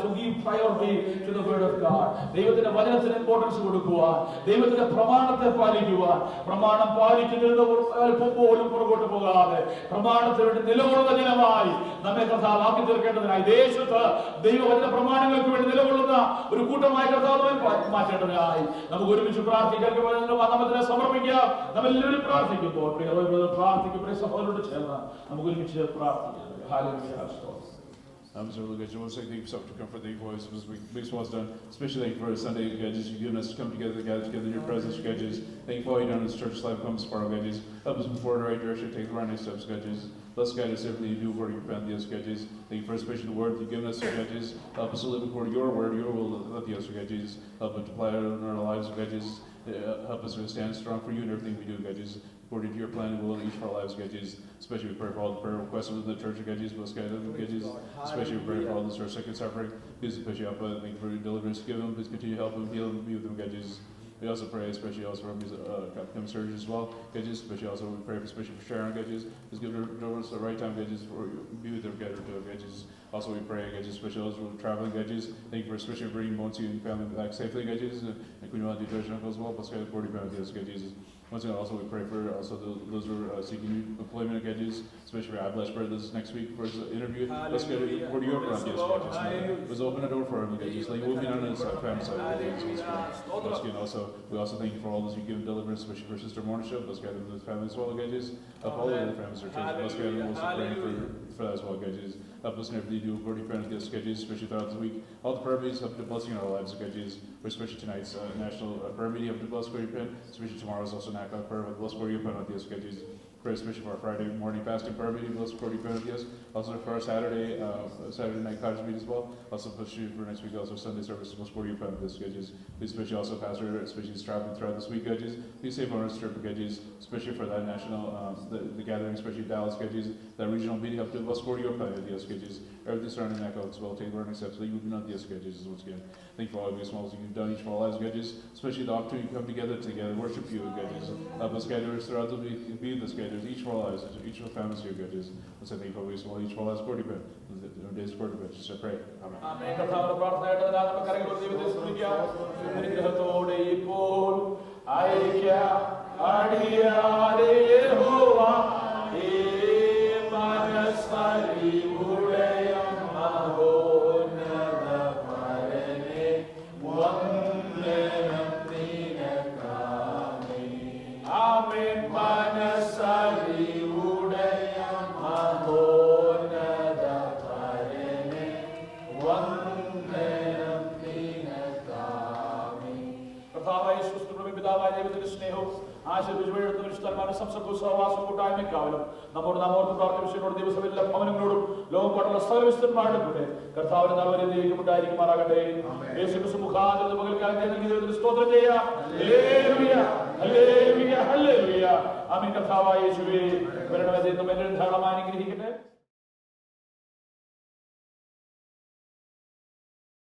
to give priority to the word of God. ദൈവത്തിന്റെ വചനത്തിന് ഇമ്പോർട്ടൻസ് കൊടുക്കുക, ദൈവത്തിന്റെ പ്രമാണത്തെ പാലിക്കുക, പ്രമാണം പാലിക്കുന്നതിന് അല്പം പോലും പുറകോട്ട് പോകാതെ പ്രമാണത്തിന് വേണ്ടി വേണ്ടി നിലകൊള്ളുന്ന ജനമായി നമ്മെ കർത്താവ് ആക്കി തീർക്കേണ്ടതിനായി ദേശത്ത് ദൈവവചന പ്രമാണങ്ങൾക്ക് വേണ്ടി നിലകൊള്ളുന്ന ഒരു കൂട്ടമായി കർത്താവ് മാറ്റേണ്ടതിനായി നമുക്ക് ഒരുമിച്ച് പ്രാർത്ഥിക്കാൻ സമർപ്പിക്കാം. നമ്മളെല്ലാവരും പ്രാർത്ഥിക്കുമ്പോൾ പ്രാർത്ഥിക്കും സഹോദരോട് ചേർന്ന് നമുക്ക് ഒരുമിച്ച് പ്രാർത്ഥിക്കാം. So we'll get you one second to come for the voice as we was done, especially thank you for Sunday, judges, you've given us to come together in your presence, judges. Thank you for all you've done in this church life, comes for our judges. Help us move forward in the right direction, take the right next steps, judges. Let's guide us everything you do for your family, yes, judges. Thank you for especially the word you've given us, judges. Help us to live according to your word, your will, let the yes, judges. Help us to apply it in our lives, judges. Help us to stand strong for you in everything we do, judges. According to your plan and will in each of our lives, judges. Especially we pray for all the prayer requests within the church, judges. Bless guide them, judges. Especially we pray for all the church sick and suffering. Please especially help them. Thank you for your deliverance. Give them. Please continue to help them, heal them, be with them, judges. We also pray, especially also for upcoming surgeries as well, judges. Especially also we pray especially for Sharon, judges. Just give her deliverance at the right time, judges. For be with them, judges. Also we pray, judges, especially those who are traveling, judges. Thank you for especially bringing Monty and family back safely, judges. And Queen Melody, Judge Uncle as well. Bless God, 40 pounds, judges. Once again, also we pray for also those who are seeking employment, judges. Especially for Ablash Brother this next week for his interview. Let's get it for your front, judges. Let's open the door for him, judges. Like we'll be on his family side, judges. Once again, also we also thank you for all those you give deliverance, especially for Sister Mornisha. Let's get him to his family as well, judges. Up all the other families are church. Let's get him also praying for that as well, judges. Help us in everything you do according to your judges, especially throughout the week. All the prayer meetings, help to blessing in our lives, judges. Especially tonight's national prayer meeting, help to bless for your pen. Especially tomorrow's also NACA prayer, bless for your pen on the judges. Pray especially for our Friday morning fasting prayer meeting, bless for your pen on the also for our Saturday night cottage meeting as well. Also especially for next week, also Sunday service, bless for your pen on the judges. Please especially also Pastor, especially he's traveling throughout this week, judges. Please save on our trip, judges, especially for that national, the gathering, especially Dallas, judges. That regional meeting, help to bless for your pen on the judges. Everything surrounding that as well, take learning steps, so you will be not the judges once again. Thank you for all of you small as you've done each of our lives, judges, especially the opportunity to come together, worship you, judges. Help us gather throughout the week, be this gather, each of our lives, each of our families here, judges. Let's say thank you for all small, each of our lives, 40 bit. Days 40 bit, just I pray. Amen. Amen. കർത്താവിന്റെ പ്രാർത്ഥനയായിട്ട് നമുക്ക് കരങ്ങൾ ദൈവത്തെ സ്തുതിക്കാം. അനുഗ്രഹത്തോടെ ഇപ്പോൾ ഐക്യം അടിയാരേ യഹോവ ഈ മനസ്സരി ഉടയം മഹോന്നത പരനെ വന്ദനം നിനക്കാമേ. ആമേൻ. മനസ്സരി ഉടയം മഹോന്നത പരനെ വന്ദനം നിനക്കാമേ. കർത്താവായ യേശുക്രിസ്തുവിന്റെ പിതാവായ ദൈവത്തിന്റെ സ്നേഹവും ആശീർവദിച്ചുവഴുത്തുന്ന സംസർഗവും സഹവാസവും കൂട്ടായ്മയും കാവലും നമ്മോട് നാമോർത്ത് പ്രാർത്ഥിച്ചവരോട് ദിവസമെല്ലാം ഭവനങ്ങളോടും ലോകം പാടുള്ള സകല വിശുദ്ധന്മാരുടെ കൂടെ കർത്താവിന്റെ നാമത്തിൽ ഉണ്ടായിരിക്കുമാറാകട്ടെ. യേശുക്രിസ്തു മുഖാന്തരം നമുക്ക് സ്തോത്രം ചെയ്യാം. Hallelujah, hallelujah, hallelujah. ആമേൻ. കർത്താവായ യേശുവേ, വരണമേ, ദൈവം എന്നെ ധാരാളമായി അനുഗ്രഹിക്കട്ടെ.